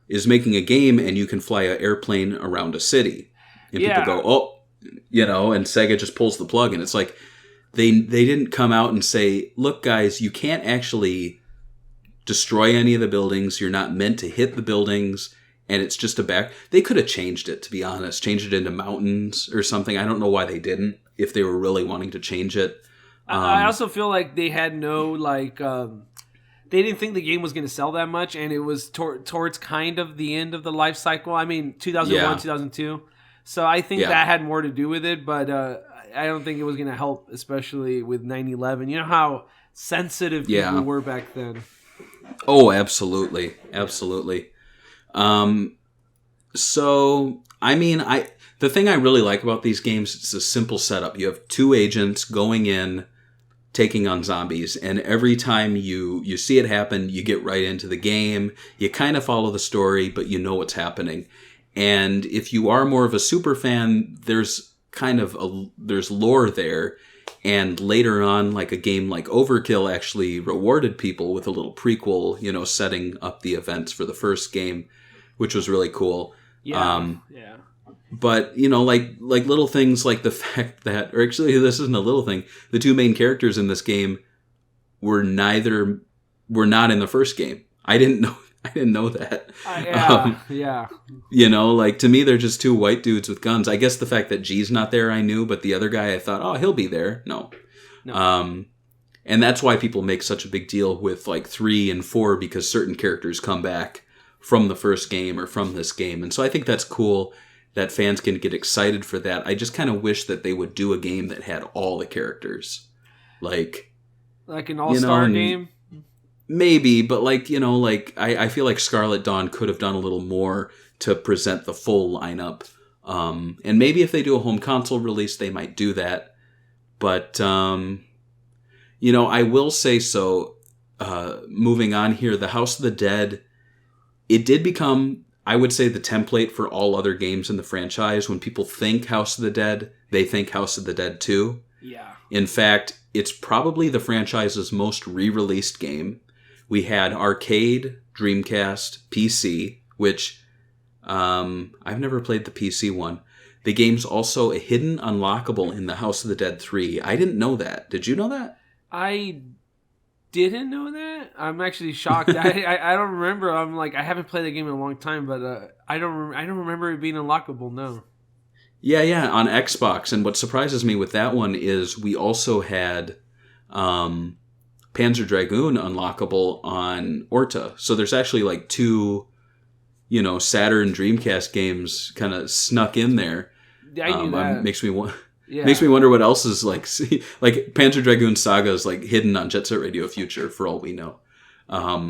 [SPEAKER 1] is making a game, and you can fly an airplane around a city. And people go, oh, and SEGA just pulls the plug, and it's like, They didn't come out and say, look, guys, you can't actually destroy any of the buildings. You're not meant to hit the buildings. And it's just They could have changed it, to be honest. Changed it into mountains or something. I don't know why they didn't, if they were really wanting to change it.
[SPEAKER 3] I also feel like they had no, they didn't think the game was going to sell that much. And it was towards kind of the end of the life cycle. I mean, 2001, 2002. So I think that had more to do with it. But I don't think it was going to help, especially with 9/11. You know how sensitive people were back then.
[SPEAKER 1] Oh, absolutely. Absolutely. So, I mean, the thing I really like about these games, it's a simple setup. You have two agents going in, taking on zombies, and every time you see it happen, you get right into the game. You kind of follow the story, but you know what's happening. And if you are more of a super fan, there's there's lore there, and later on, like a game like Overkill actually rewarded people with a little prequel, setting up the events for the first game, which was really cool. But like little things like the fact that, or actually this isn't a little thing, the two main characters in this game were not in the first game. I didn't know that. To me, they're just two white dudes with guns. I guess the fact that G's not there, I knew, but the other guy, I thought, oh, he'll be there. No. And that's why people make such a big deal with 3 and 4, because certain characters come back from the first game or from this game. And so I think that's cool that fans can get excited for that. I just kind of wish that they would do a game that had all the characters. Like
[SPEAKER 3] an all-star game?
[SPEAKER 1] Maybe, but I feel like Scarlet Dawn could have done a little more to present the full lineup. And maybe if they do a home console release, they might do that. But, I will say so, moving on here, the House of the Dead, it did become, I would say, the template for all other games in the franchise. When people think House of the Dead, they think House of the Dead 2.
[SPEAKER 3] Yeah.
[SPEAKER 1] In fact, it's probably the franchise's most re-released game. We had arcade, Dreamcast, PC, which I've never played the PC one. The game's also a hidden unlockable in the House of the Dead 3. I didn't know that. Did you know that?
[SPEAKER 3] I didn't know that. I'm actually shocked. I don't remember. I'm like, I haven't played the game in a long time, but I don't remember it being unlockable. No.
[SPEAKER 1] Yeah, on Xbox. And what surprises me with that one is we also had Panzer Dragoon unlockable on Orta. So there's actually two, Saturn Dreamcast games kind of snuck in there.
[SPEAKER 3] I knew that.
[SPEAKER 1] Makes me wonder what else is like Panzer Dragoon Saga is hidden on Jet Set Radio Future for all we know.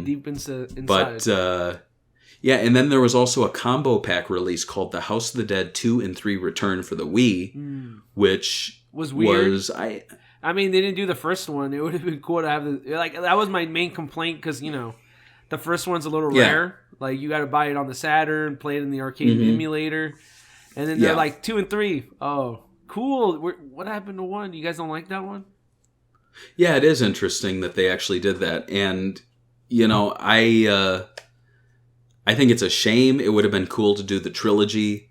[SPEAKER 3] Deep inside.
[SPEAKER 1] But and then there was also a combo pack release called The House of the Dead 2 and 3 Return for the Wii, which
[SPEAKER 3] was weird.
[SPEAKER 1] I
[SPEAKER 3] mean, they didn't do the first one. It would have been cool to have that was my main complaint, because the first one's a little rare. You got to buy it on the Saturn, play it in the arcade emulator, and then they're 2 and 3. Oh, cool. What happened to 1? You guys don't like that one?
[SPEAKER 1] Yeah, it is interesting that they actually did that, and I think it's a shame. It would have been cool to do the trilogy,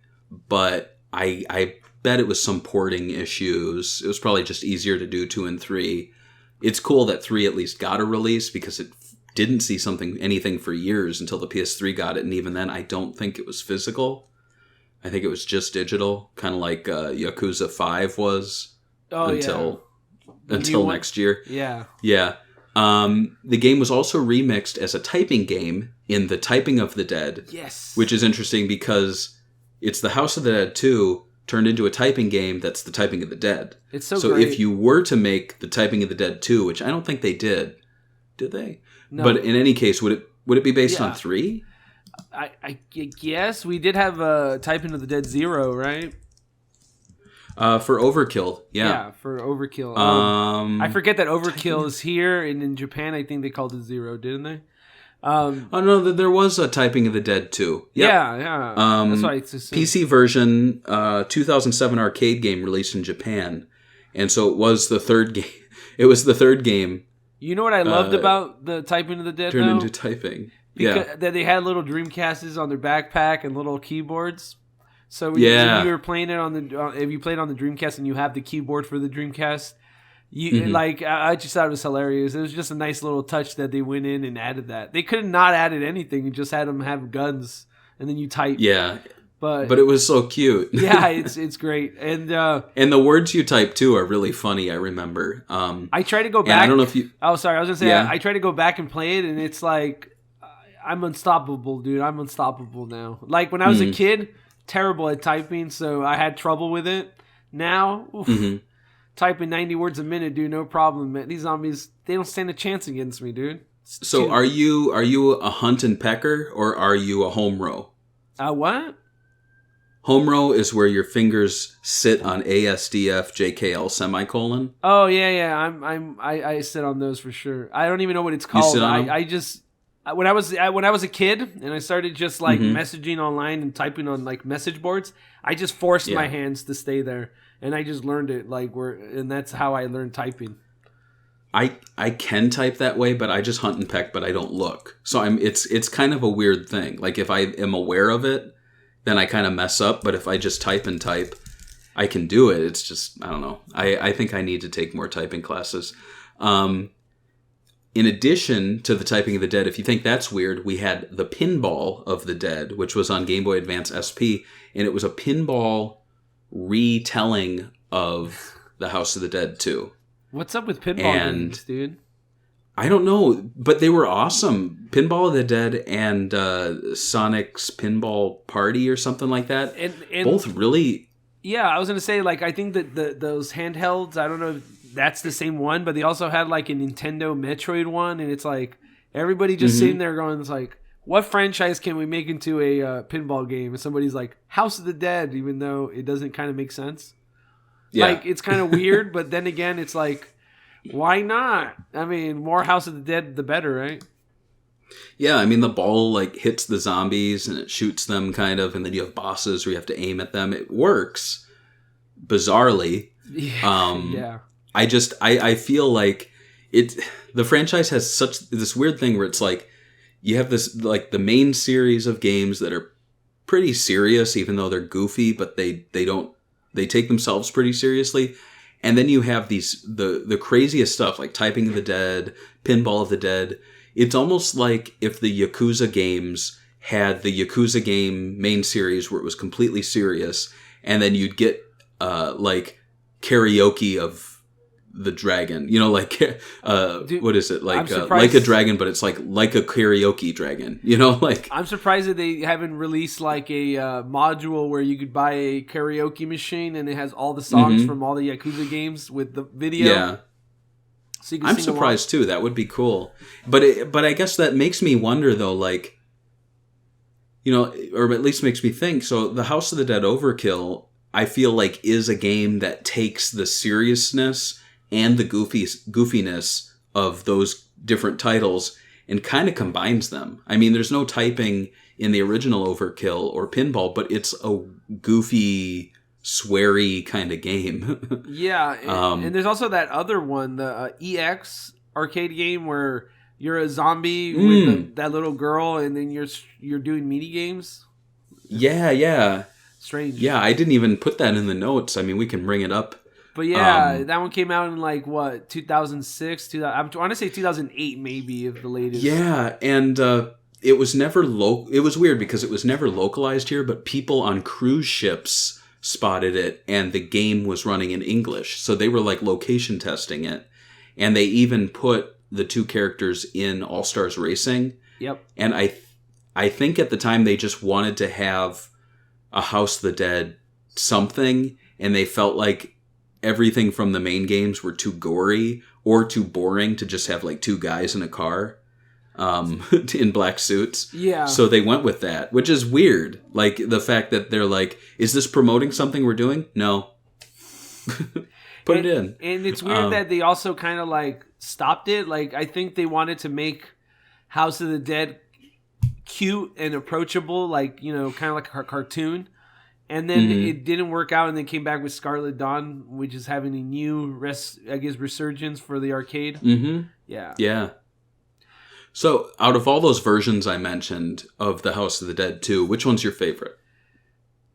[SPEAKER 1] but I bet it was some porting issues. It was probably just easier to do 2 and 3. It's cool that 3 at least got a release, because it didn't see anything for years until the PS3 got it, and even then I don't think it was physical. I think it was just digital, kind of like Yakuza 5 was until next year.
[SPEAKER 3] Yeah.
[SPEAKER 1] Yeah. The game was also remixed as a typing game in The Typing of the Dead.
[SPEAKER 3] Yes.
[SPEAKER 1] Which is interesting because it's The House of the Dead 2 turned into a typing game that's The Typing of the Dead.
[SPEAKER 3] It's so great.
[SPEAKER 1] If you were to make The Typing of the Dead 2, which I don't think they did they? No. But in any case, would it be based on 3?
[SPEAKER 3] I guess we did have Typing of the Dead 0, right?
[SPEAKER 1] For Overkill, yeah.
[SPEAKER 3] For Overkill.
[SPEAKER 1] Um,
[SPEAKER 3] I forget that Overkill is here, and in Japan, I think they called it Zero, didn't they?
[SPEAKER 1] oh no, there was a Typing of the Dead too. Yep.
[SPEAKER 3] Yeah. That's why it's
[SPEAKER 1] PC version, 2007 arcade game released in Japan, and so it was the third game. It was the third game.
[SPEAKER 3] You know what I loved about the Typing of the Dead?
[SPEAKER 1] Turned into typing.
[SPEAKER 3] Because that they had little Dreamcasts on their backpack and little keyboards. So when you were playing it on the, if you played on the Dreamcast and you have the keyboard for the Dreamcast, I just thought it was hilarious. It was just a nice little touch that they went in and added that. They could have not added anything and just had them have guns and then you type.
[SPEAKER 1] Yeah,
[SPEAKER 3] but
[SPEAKER 1] it was so cute.
[SPEAKER 3] Yeah, it's great, and
[SPEAKER 1] the words you type too are really funny. I remember.
[SPEAKER 3] I try to go back.
[SPEAKER 1] I don't know if you.
[SPEAKER 3] Oh, sorry. I was gonna say I try to go back and play it, and it's like I'm unstoppable, dude. I'm unstoppable now. Like when I was a kid, terrible at typing, so I had trouble with it. Now, typing 90 words a minute, dude, no problem, man. These zombies, they don't stand a chance against me, dude.
[SPEAKER 1] So are you a hunt and pecker or are you a home row?
[SPEAKER 3] What?
[SPEAKER 1] Home row is where your fingers sit on ASDF JKL semicolon.
[SPEAKER 3] Oh yeah. I sit on those for sure. I don't even know what it's called.
[SPEAKER 1] You sit on them?
[SPEAKER 3] I just when I was a kid and I started just like messaging online and typing on like message boards, I just forced my hands to stay there, and I just learned it and that's how I learned typing.
[SPEAKER 1] I can type that way, but I just hunt and peck, but I don't look. So it's kind of a weird thing. Like if I am aware of it, then I kind of mess up. But if I just type and type, I can do it. It's just, I don't know. I think I need to take more typing classes. In addition to the Typing of the Dead, if you think that's weird, we had the Pinball of the Dead, which was on Game Boy Advance SP, and it was a pinball retelling of the House of the Dead 2.
[SPEAKER 3] What's up with pinball games, dude?
[SPEAKER 1] I don't know, but they were awesome. Pinball of the Dead and Sonic's Pinball Party or something like that. And both really...
[SPEAKER 3] Yeah, I was going to say, like, I think that those handhelds, I don't know if that's the same one, but they also had, like, a Nintendo Metroid one, and it's like, everybody just sitting there going, it's like, what franchise can we make into a pinball game? And somebody's like, House of the Dead, even though it doesn't kind of make sense. Yeah. Like, it's kind of weird, but then again, it's like, why not? I mean, more House of the Dead, the better, right?
[SPEAKER 1] Yeah, I mean, the ball, like, hits the zombies and it shoots them, kind of, and then you have bosses where you have to aim at them. It works, bizarrely.
[SPEAKER 3] Yeah.
[SPEAKER 1] I feel like the franchise has this weird thing where it's like, you have this, like, the main series of games that are pretty serious, even though they're goofy, but they take themselves pretty seriously. And then you have the craziest stuff, like Typing of the Dead, Pinball of the Dead. It's almost like if the Yakuza games had the Yakuza game main series where it was completely serious, and then you'd get, like, karaoke of the dragon. You know, like, dude, what is it? Like a dragon, but it's like a karaoke dragon. You know, like... I'm
[SPEAKER 3] surprised that they haven't released, like, a module where you could buy a karaoke machine and it has all the songs from all the Yakuza games with the video.
[SPEAKER 1] Yeah. So I'm surprised too. That would be cool. But I guess that makes me wonder though, like, you know, or at least makes me think. So the House of the Dead Overkill, I feel like, is a game that takes the seriousness and the goofiness of those different titles and kind of combines them. I mean, there's no typing in the original Overkill or Pinball, but it's a goofy, sweary kind of game.
[SPEAKER 3] Yeah, and there's also that other one, the EX arcade game where you're a zombie with that little girl, and then you're doing mini games.
[SPEAKER 1] Yeah.
[SPEAKER 3] Strange.
[SPEAKER 1] Yeah, I didn't even put that in the notes. I mean, we can bring it up.
[SPEAKER 3] But yeah, that one came out in like what, 2006? I want to say 2008, maybe, if the latest.
[SPEAKER 1] Yeah, and it was never It was weird because it was never localized here, but people on cruise ships spotted it, and the game was running in English, so they were like location testing it, and they even put the two characters in All Stars Racing.
[SPEAKER 3] Yep.
[SPEAKER 1] And I think at the time they just wanted to have a House of the Dead something, and they felt like everything from the main games were too gory or too boring to just have like two guys in a car in black suits.
[SPEAKER 3] Yeah.
[SPEAKER 1] So they went with that, which is weird. Like the fact that they're like, is this promoting something we're doing? No. Put it in.
[SPEAKER 3] And it's weird that they also kind of like stopped it. Like I think they wanted to make House of the Dead cute and approachable, like, you know, kind of like a cartoon. And then it didn't work out, and they came back with Scarlet Dawn, which is having a new resurgence for the arcade.
[SPEAKER 1] Mm-hmm.
[SPEAKER 3] Yeah.
[SPEAKER 1] Yeah. So, out of all those versions I mentioned of the House of the Dead 2, which one's your favorite?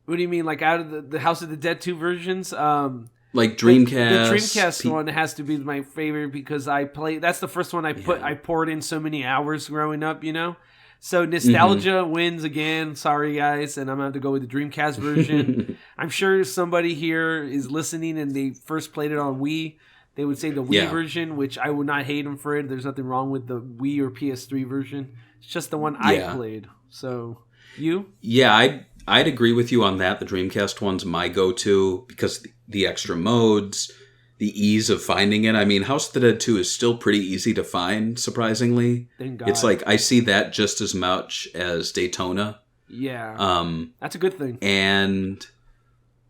[SPEAKER 3] What do you mean, like out of the House of the Dead 2 versions?
[SPEAKER 1] Like Dreamcast.
[SPEAKER 3] The Dreamcast one has to be my favorite because that's the first one I poured in so many hours growing up, you know? So nostalgia wins again. Sorry, guys. And I'm going to have to go with the Dreamcast version. I'm sure somebody here is listening and they first played it on Wii. They would say the Wii version, which I would not hate them for it. There's nothing wrong with the Wii or PS3 version. It's just the one I played. So, you?
[SPEAKER 1] Yeah, I'd agree with you on that. The Dreamcast one's my go-to because the extra modes, the ease of finding it. I mean, House of the Dead 2 is still pretty easy to find, surprisingly.
[SPEAKER 3] Thank God.
[SPEAKER 1] It's like, I see that just as much as Daytona.
[SPEAKER 3] Yeah. That's a good thing.
[SPEAKER 1] And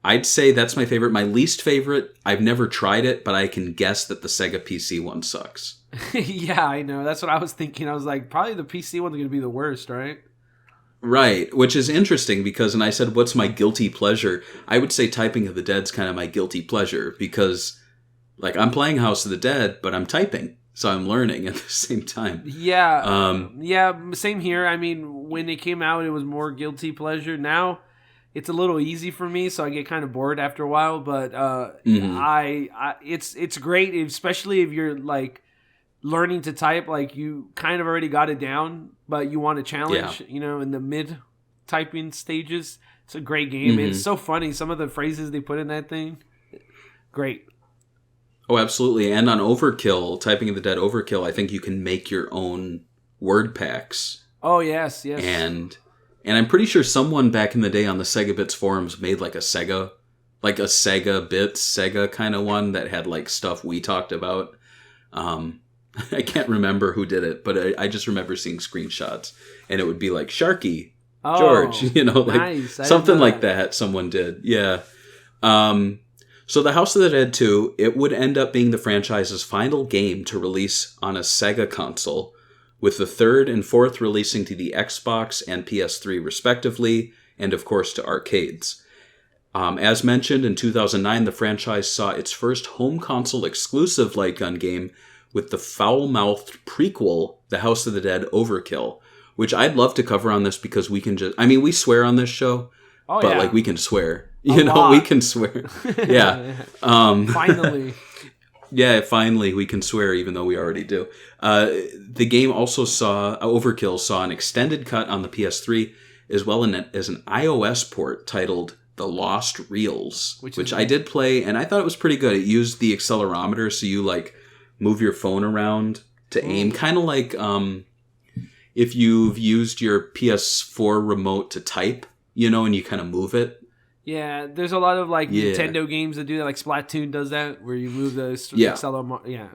[SPEAKER 1] I'd say that's my favorite. My least favorite, I've never tried it, but I can guess that the Sega PC one sucks.
[SPEAKER 3] Yeah, I know. That's what I was thinking. I was like, probably the PC one's going to be the worst, right?
[SPEAKER 1] Right, which is interesting because, and I said, what's my guilty pleasure? I would say Typing of the Dead's kind of my guilty pleasure because, like, I'm playing House of the Dead, but I'm typing, so I'm learning at the same time.
[SPEAKER 3] Yeah, yeah, same here. I mean, when it came out, it was more guilty pleasure. Now, it's a little easy for me, so I get kind of bored after a while. But it's great, especially if you're like learning to type. Like you kind of already got it down, but you want a challenge. You know, in the mid typing stages, it's a great game. It's so funny. Some of the phrases they put in that thing, great.
[SPEAKER 1] Oh, absolutely. And on Overkill, Typing of the Dead Overkill, I think you can make your own word packs.
[SPEAKER 3] Oh yes.
[SPEAKER 1] And I'm pretty sure someone back in the day on the Sega Bits forums made like a Sega Bits, Sega kind of one that had like stuff we talked about. I can't remember who did it, but I just remember seeing screenshots, and it would be like Sharky, George, you know, like
[SPEAKER 3] nice.
[SPEAKER 1] something like that. Someone did, yeah. So the House of the Dead 2, it would end up being the franchise's final game to release on a Sega console, with the third and fourth releasing to the Xbox and PS3 respectively, and of course to arcades. As mentioned, in 2009, the franchise saw its first home console exclusive light gun game with the foul-mouthed prequel, The House of the Dead Overkill, which I'd love to cover on this because we can just... I mean, we swear on this show, but like we can swear. You know, we can swear. Yeah.
[SPEAKER 3] Finally.
[SPEAKER 1] Yeah, finally we can swear even though we already do. The game also Overkill saw an extended cut on the PS3 as well as an iOS port titled The Lost Reels, which I did play and I thought it was pretty good. It used the accelerometer so you like move your phone around to aim, kind of like if you've used your PS4 remote to type, you know, and you kind of move it.
[SPEAKER 3] Yeah, there's a lot of like Nintendo games that do that, like Splatoon does that, where you move the accelerometer.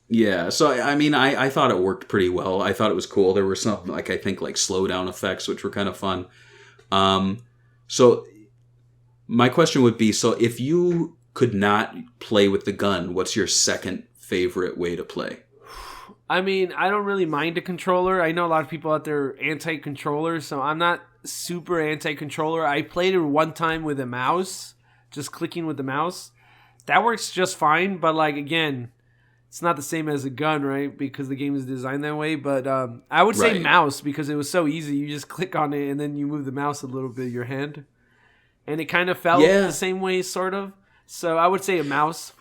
[SPEAKER 3] Yeah. So I mean, I thought it worked pretty well. I thought it was cool. There were some like I think like slowdown effects, which were kind of fun. So my question would be: so if you could not play with the gun, what's your second favorite way to play? I mean, I don't really mind a controller. I know a lot of people out there are anti-controller, so I'm not super anti-controller. I played it one time with a mouse, just clicking with the mouse. That works just fine, but like again, it's not the same as a gun, right? Because the game is designed that way. But I would say mouse because it was so easy. You just click on it and then you move the mouse a little bit, your hand, and it kind of felt the same way, sort of. So I would say a mouse.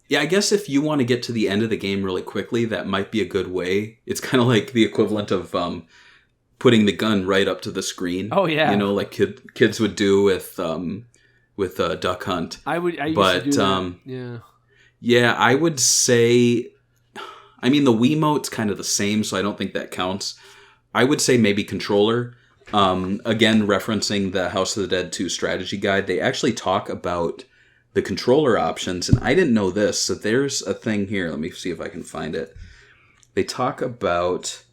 [SPEAKER 1] Yeah, I guess if you want to get to the end of the game really quickly, that might be a good way. It's kind of like the equivalent of putting the gun right up to the screen.
[SPEAKER 3] Oh yeah,
[SPEAKER 1] you know, like kids would do with Duck Hunt.
[SPEAKER 3] I used to do that.
[SPEAKER 1] Yeah, I would say. I mean, the Wiimote's kind of the same, so I don't think that counts. I would say maybe controller. Again, referencing the House of the Dead 2 strategy guide, they actually talk about the controller options, and I didn't know this, so there's a thing here. Let me see if I can find it. They talk about,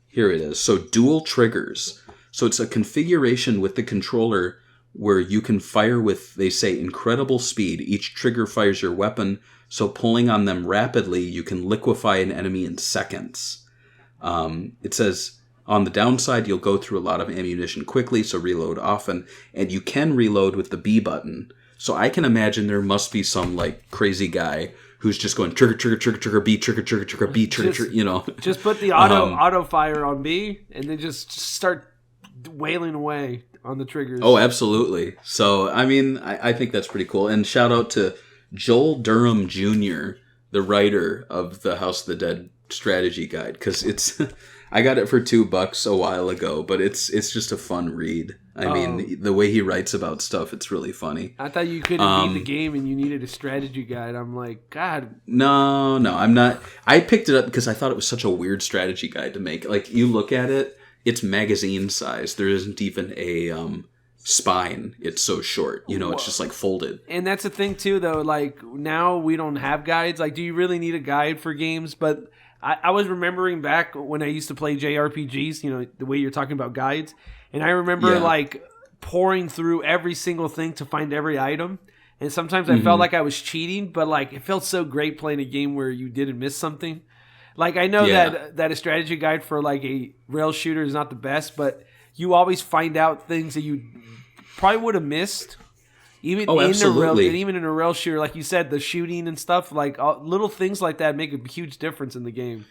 [SPEAKER 1] here it is, so dual triggers. So it's a configuration with the controller where you can fire with, they say, incredible speed. Each trigger fires your weapon, so pulling on them rapidly, you can liquefy an enemy in seconds. It says, on the downside, you'll go through a lot of ammunition quickly, so reload often, and you can reload with the B button. So I can imagine there must be some, like, crazy guy who's just going trigger, trigger, trigger, trigger, B, trigger, trigger, trigger, B, trigger, trigger, you know.
[SPEAKER 3] Just put the auto fire on B, and then just start wailing away on the triggers.
[SPEAKER 1] Oh, absolutely. So, I mean, I think that's pretty cool. And shout out to Joel Durham Jr., the writer of the House of the Dead strategy guide, because it's I got it for $2 a while ago, but it's just a fun read. I mean, the way he writes about stuff, it's really funny.
[SPEAKER 3] I thought you couldn't beat the game and you needed a strategy guide. I'm like, God.
[SPEAKER 1] No, I'm not. I picked it up because I thought it was such a weird strategy guide to make. Like, you look at it, it's magazine size. There isn't even a spine. It's so short. You know, it's just like folded.
[SPEAKER 3] And that's the thing too, though. Like, now we don't have guides. Like, do you really need a guide for games? But I was remembering back when I used to play JRPGs, you know, the way you're talking about guides. And I remember like pouring through every single thing to find every item. And sometimes I felt like I was cheating, but like it felt so great playing a game where you didn't miss something. Like, I know that a strategy guide for like a rail shooter is not the best, but you always find out things that you probably would have missed. Even in a rail shooter, like you said, the shooting and stuff, like little things like that make a huge difference in the game.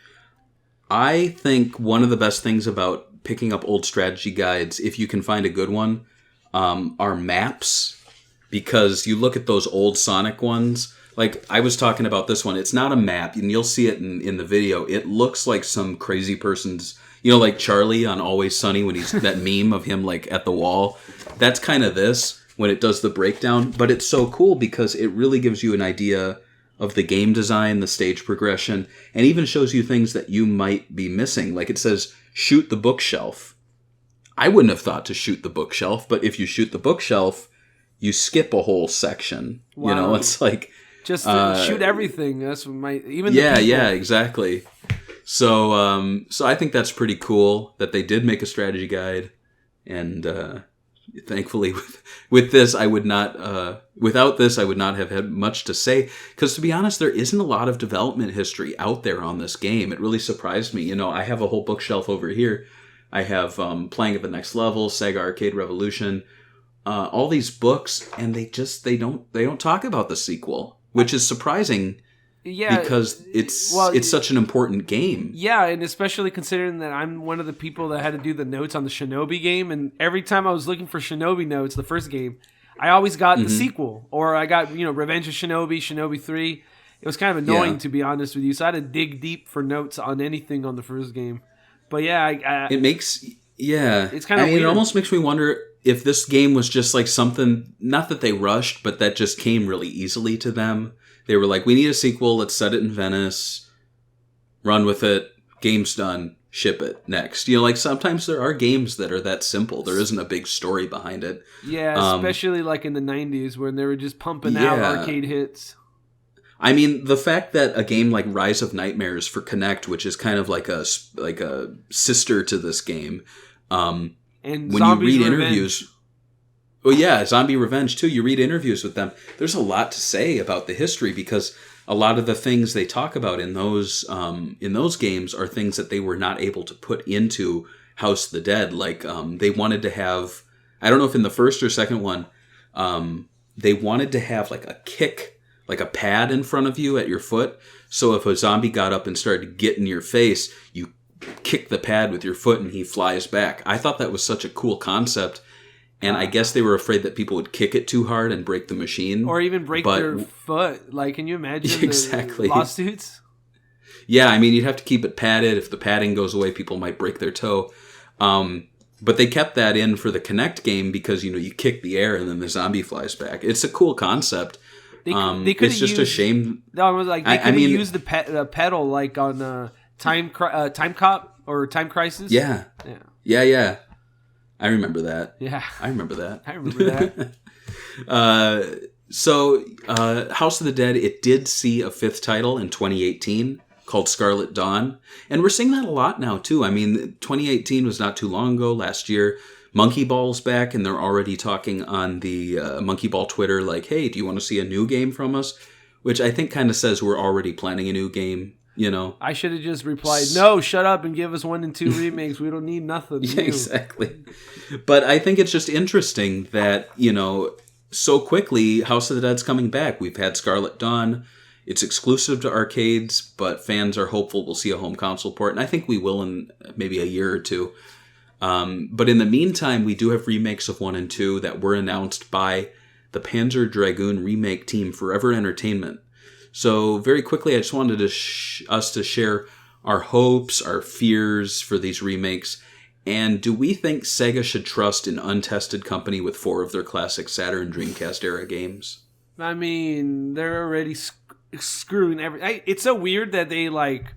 [SPEAKER 1] I think one of the best things about picking up old strategy guides, if you can find a good one, are maps. Because you look at those old Sonic ones, like I was talking about this one, it's not a map, and you'll see it in the video. It looks like some crazy person's, you know, like Charlie on Always Sunny when he's that meme of him like at the wall. That's kind of this when it does the breakdown, but it's so cool because it really gives you an idea of the game design, the stage progression, and even shows you things that you might be missing. Like it says, shoot the bookshelf. I wouldn't have thought to shoot the bookshelf, but if you shoot the bookshelf, you skip a whole section. Wow. You know, it's like
[SPEAKER 3] just shoot everything. That's my
[SPEAKER 1] yeah, exactly. So I think that's pretty cool that they did make a strategy guide, and thankfully with this I would not without this I would not have had much to say, because to be honest there isn't a lot of development history out there on this game. It really surprised me. You know, I have a whole bookshelf over here. I have Playing at the Next Level, Sega Arcade Revolution, all these books, and they don't talk about the sequel, which is surprising. Yeah, because it's such an important game.
[SPEAKER 3] Yeah, and especially considering that I'm one of the people that had to do the notes on the Shinobi game, and every time I was looking for Shinobi notes, the first game, I always got the sequel, or I got, you know, Revenge of Shinobi, Shinobi 3. It was kind of annoying, to be honest with you, so I had to dig deep for notes on anything on the first game. But yeah,
[SPEAKER 1] it's
[SPEAKER 3] kind of weird.
[SPEAKER 1] It almost makes me wonder if this game was just like something, not that they rushed, but that just came really easily to them. They were like, we need a sequel, let's set it in Venice, run with it, game's done, ship it, next. You know, like sometimes there are games that are that simple. There isn't a big story behind it.
[SPEAKER 3] Yeah, especially like in the 90s when they were just pumping out arcade hits.
[SPEAKER 1] I mean, the fact that a game like Rise of Nightmares for Kinect, which is kind of like a sister to this game, and when
[SPEAKER 3] Zombies
[SPEAKER 1] you read
[SPEAKER 3] Revenge.
[SPEAKER 1] interviews... Well, yeah, Zombie Revenge, too. You read interviews with them. There's a lot to say about the history, because a lot of the things they talk about in those games are things that they were not able to put into House of the Dead. Like, they wanted to have... I don't know if in the first or second one, they wanted to have, like, a kick, like a pad in front of you at your foot. So if a zombie got up and started to get in your face, you kick the pad with your foot and he flies back. I thought that was such a cool concept. And I guess they were afraid that people would kick it too hard and break the machine.
[SPEAKER 3] Or even break their foot. Like, can you imagine
[SPEAKER 1] exactly.
[SPEAKER 3] the lawsuits?
[SPEAKER 1] Yeah, I mean, you'd have to keep it padded. If the padding goes away, people might break their toe. But they kept that in for the Kinect game because, you know, you kick the air and then the zombie flies back. It's a cool concept. It's just a shame.
[SPEAKER 3] No, I was like, they could have used the pedal like on Time Cop or Time Crisis.
[SPEAKER 1] Yeah. I remember that.
[SPEAKER 3] Yeah.
[SPEAKER 1] I remember that.
[SPEAKER 3] I remember
[SPEAKER 1] that. So, House of the Dead, it did see a fifth title in 2018 called Scarlet Dawn. And we're seeing that a lot now, too. I mean, 2018 was not too long ago, last year. Monkey Ball's back, and they're already talking on the Monkey Ball Twitter, like, hey, do you want to see a new game from us? Which I think kind of says we're already planning a new game, you know?
[SPEAKER 3] I should have just replied, no, shut up and give us 1 and 2 remakes. We don't need nothing new.
[SPEAKER 1] Yeah, exactly. But I think it's just interesting that, you know, so quickly, House of the Dead's coming back. We've had Scarlet Dawn. It's exclusive to arcades, but fans are hopeful we'll see a home console port, and I think we will in maybe a year or two. But in the meantime, we do have remakes of 1 and 2 that were announced by the Panzer Dragoon remake team, Forever Entertainment. So very quickly, I just wanted us to share our hopes, our fears for these remakes, and do we think SEGA should trust an untested company with 4 of their classic Saturn Dreamcast era games?
[SPEAKER 3] I mean, they're already screwing everything. It's so weird that they like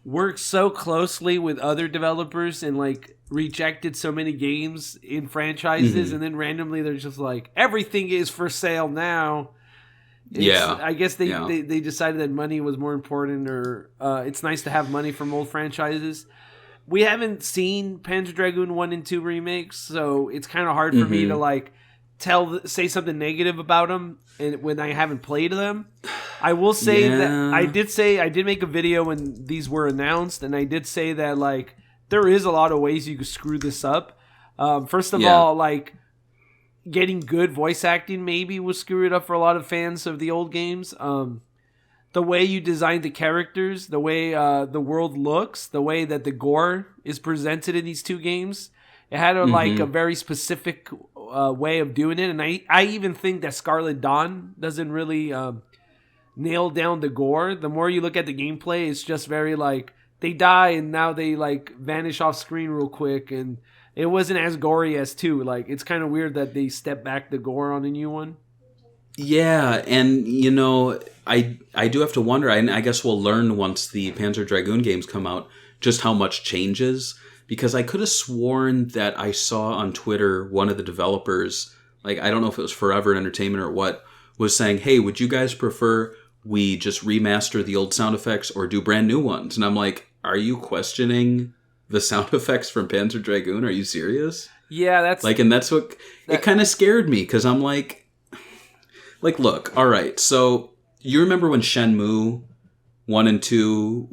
[SPEAKER 3] work so closely with other developers and like rejected so many games in franchises, and then randomly they're just like, everything is for sale now. I guess they decided that money was more important, or it's nice to have money from old franchises. We haven't seen Panzer Dragoon 1 and 2 remakes, so it's kind of hard for me to like say something negative about them and when I haven't played them. I will say that I did make a video when these were announced, and I did say that like there is a lot of ways you could screw this up. First of all, like getting good voice acting maybe will screw it up for a lot of fans of the old games. The way you design the characters, the way the world looks, the way that the gore is presented in these 2 games, it had a very specific way of doing it. And I even think that Scarlet Dawn doesn't really nail down the gore. The more you look at the gameplay, it's just very like they die and now they like vanish off screen real quick, and it wasn't as gory as 2. Like it's kind of weird that they step back the gore on the new one.
[SPEAKER 1] Yeah, and you know, I do have to wonder, and I guess we'll learn once the Panzer Dragoon games come out just how much changes, because I could have sworn that I saw on Twitter one of the developers, like I don't know if it was Forever Entertainment or what, was saying, hey, would you guys prefer we just remaster the old sound effects or do brand new ones? And I'm like, are you questioning the sound effects from Panzer Dragoon? Are you serious?
[SPEAKER 3] Yeah, that's
[SPEAKER 1] like, and that's what it kind of scared me, because I'm like, look, all right, so you remember when Shenmue 1 and 2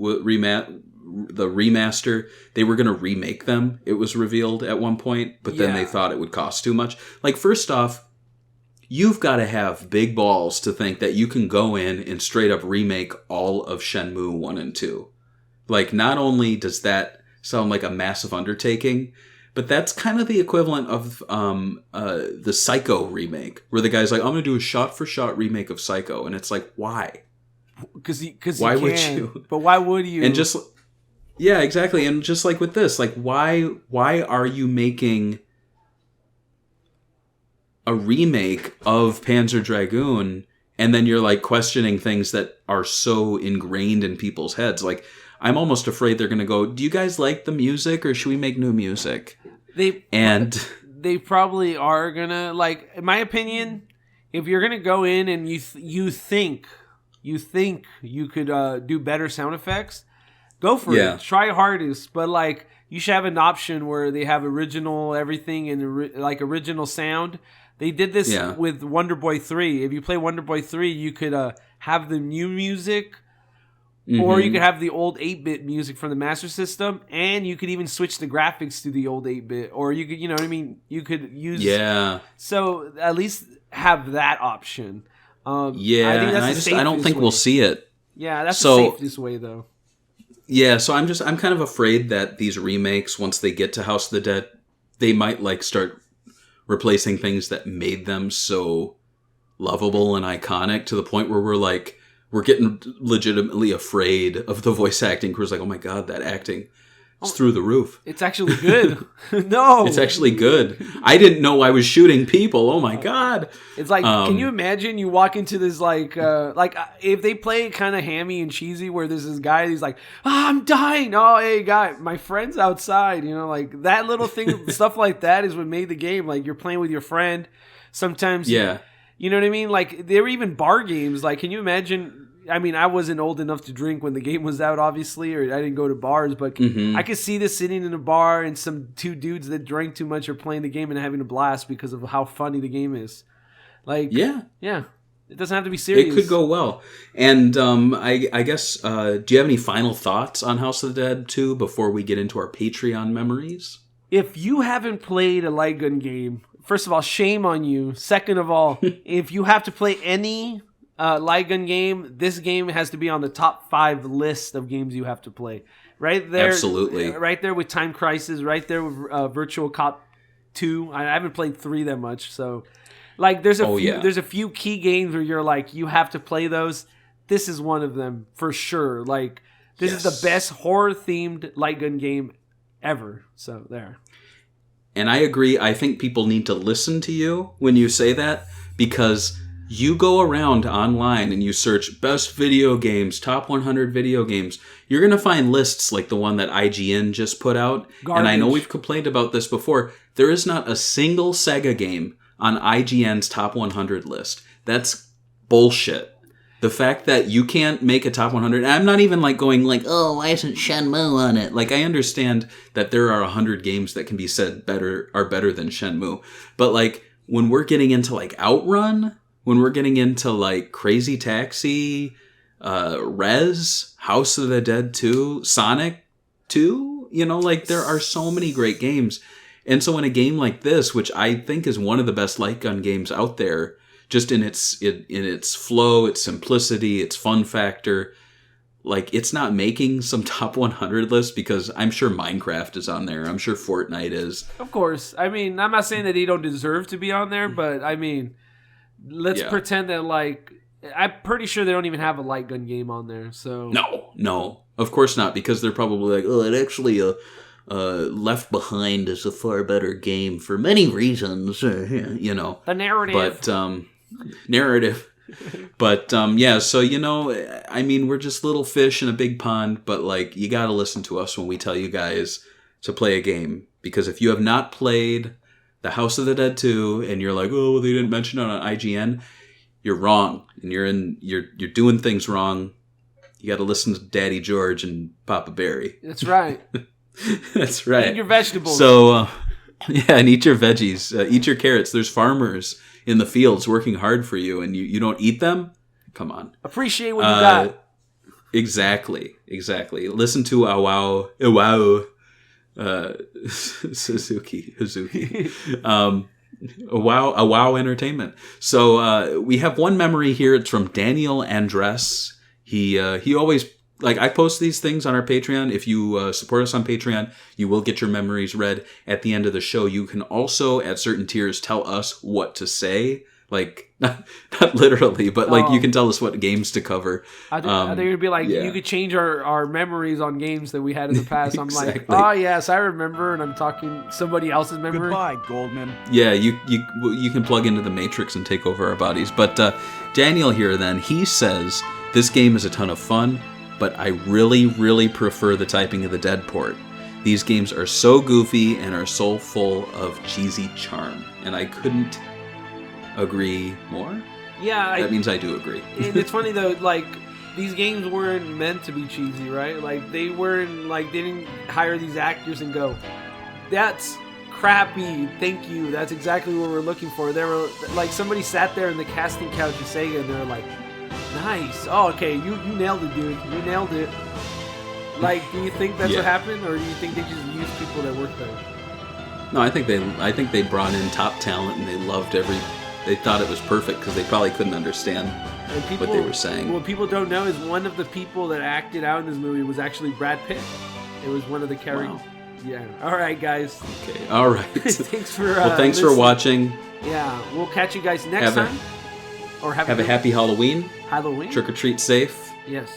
[SPEAKER 1] the remaster, they were going to remake them, it was revealed at one point, but then they thought it would cost too much. Like, first off, you've got to have big balls to think that you can go in and straight up remake all of Shenmue 1 and 2. Like, not only does that sound like a massive undertaking, but that's kind of the equivalent of the Psycho remake, where the guy's like, I'm going to do a shot-for-shot remake of Psycho. And it's like, why?
[SPEAKER 3] Because
[SPEAKER 1] why would you?
[SPEAKER 3] But why would you?
[SPEAKER 1] And just, yeah, exactly. And just like with this, like, why are you making a remake of Panzer Dragoon, and then you're like questioning things that are so ingrained in people's heads? Like, I'm almost afraid they're going to go, do you guys like the music, or should we make new music? They
[SPEAKER 3] probably are going to, like, in my opinion, if you're going to go in and you think you could do better sound effects, go for it. Try hardest. But, like, you should have an option where they have original everything and, like, original sound. They did this with Wonder Boy 3. If you play Wonder Boy 3, you could have the new music, or you could have the old 8-bit music from the Master System, and you could even switch the graphics to the old 8-bit, or you could, you know what I mean? You could use... Yeah. So at least have that option. I think
[SPEAKER 1] I don't think we'll see it.
[SPEAKER 3] Yeah, that's the safest way, though.
[SPEAKER 1] Yeah, so I'm kind of afraid that these remakes, once they get to House of the Dead, they might like start replacing things that made them so lovable and iconic to the point where we're getting legitimately afraid of the voice acting crew. It's like, oh my god, that acting is through the roof.
[SPEAKER 3] It's actually good. No.
[SPEAKER 1] It's actually good. I didn't know I was shooting people. Oh my god.
[SPEAKER 3] It's like, can you imagine you walk into this if they play it kind of hammy and cheesy where there's this guy, he's like, I'm dying. Oh, hey guy, my friend's outside. You know, like that little thing, stuff like that is what made the game. Like you're playing with your friend. Sometimes, you know what I mean? Like there were even bar games. Like, can you imagine I mean, I wasn't old enough to drink when the game was out, obviously, or I didn't go to bars, but I could see this sitting in a bar and some two dudes that drank too much are playing the game and having a blast because of how funny the game is. Like, yeah. It doesn't have to be serious.
[SPEAKER 1] It could go well. And I guess, do you have any final thoughts on House of the Dead 2 before we get into our Patreon memories?
[SPEAKER 3] If you haven't played a light gun game, first of all, shame on you. Second of all, if you have to play any light gun game, this game has to be on the top 5 list of games you have to play. Right there.
[SPEAKER 1] Absolutely.
[SPEAKER 3] Right there with Time Crisis, right there with Virtual Cop 2. I haven't played 3 that much, so... Like, there's a few key games where you're like, you have to play those. This is one of them, for sure. Like, this is the best horror-themed light gun game ever. So, there.
[SPEAKER 1] And I agree. I think people need to listen to you when you say that, because you go around online and you search best video games, top 100 video games. You're going to find lists like the one that IGN just put out. Garbage. And I know we've complained about this before. There is not a single SEGA game on IGN's top 100 list. That's bullshit. The fact that you can't make a top 100, and I'm not even like going like, oh, why isn't Shenmue on it? Like, I understand that there are 100 games that can be said are better than Shenmue. But like, when we're getting into like Outrun, when we're getting into like Crazy Taxi, Rez, House of the Dead 2, Sonic 2, you know, like there are so many great games. And so in a game like this, which I think is one of the best light gun games out there, just in its flow, its simplicity, its fun factor, like it's not making some top 100 list because I'm sure Minecraft is on there. I'm sure Fortnite is.
[SPEAKER 3] Of course. I mean, I'm not saying that they don't deserve to be on there, but I mean, let's pretend that like, I'm pretty sure they don't even have a light gun game on there. So
[SPEAKER 1] No, of course not, because they're probably like, oh, it actually Left Behind is a far better game for many reasons, you know.
[SPEAKER 3] The narrative.
[SPEAKER 1] But, narrative. But, yeah, so, you know, I mean, we're just little fish in a big pond, but, like, you gotta listen to us when we tell you guys to play a game. Because if you have not played The House of the Dead 2, and you're like, oh, well, they didn't mention it on IGN, you're wrong. And you're doing things wrong. You gotta listen to Daddy George and Papa Barry.
[SPEAKER 3] That's right.
[SPEAKER 1] That's right.
[SPEAKER 3] Eat your vegetables.
[SPEAKER 1] So, yeah, and eat your veggies. Eat your carrots. There's farmers in the fields working hard for you, and you don't eat them? Come on.
[SPEAKER 3] Appreciate what you got.
[SPEAKER 1] Exactly. Listen to Suzuki. A wow entertainment. So we have one memory here. It's from Daniel Andres. He always... Like, I post these things on our Patreon. If you support us on Patreon, you will get your memories read at the end of the show. You can also, at certain tiers, tell us what to say. Like, not literally, but, like, you can tell us what games to cover.
[SPEAKER 3] I think it would be like, you could change our memories on games that we had in the past. I'm
[SPEAKER 1] Exactly.
[SPEAKER 3] like, oh, yes, I remember, and I'm talking somebody else's memory.
[SPEAKER 4] Goodbye, Goldman.
[SPEAKER 1] Yeah, you can plug into the Matrix and take over our bodies. But Daniel here, then, he says, this game is a ton of fun, but I really, really prefer the Typing of the Dead port. These games are so goofy and are so full of cheesy charm. And I couldn't agree more.
[SPEAKER 3] Yeah.
[SPEAKER 1] That means I do agree.
[SPEAKER 3] And it's funny, though, like, these games weren't meant to be cheesy, right? Like, they didn't hire these actors and go, that's crappy, thank you, that's exactly what we're looking for. They were, like, somebody sat there in the casting couch at SEGA and they were like, nice. Oh, okay. You nailed it, dude. You nailed it. Like, do you think that's what happened, or do you think they just used people that work there?
[SPEAKER 1] No, I think they brought in top talent and they loved they thought it was perfect because they probably couldn't understand what they were saying.
[SPEAKER 3] What people don't know is one of the people that acted out in this movie was actually Brad Pitt. It was one of the characters. Wow. Yeah. All right, guys.
[SPEAKER 1] Okay. All right.
[SPEAKER 3] Thanks for
[SPEAKER 1] thanks for watching.
[SPEAKER 3] Yeah. We'll catch you guys next time. Or have
[SPEAKER 1] a happy Halloween.
[SPEAKER 3] Halloween.
[SPEAKER 1] Trick or treat safe.
[SPEAKER 3] Yes.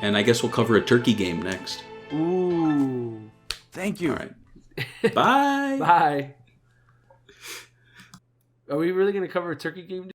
[SPEAKER 1] And I guess we'll cover a turkey game next.
[SPEAKER 3] Ooh.
[SPEAKER 4] Thank you.
[SPEAKER 1] All right. Bye.
[SPEAKER 3] Bye. Are we really going to cover a turkey game, dude?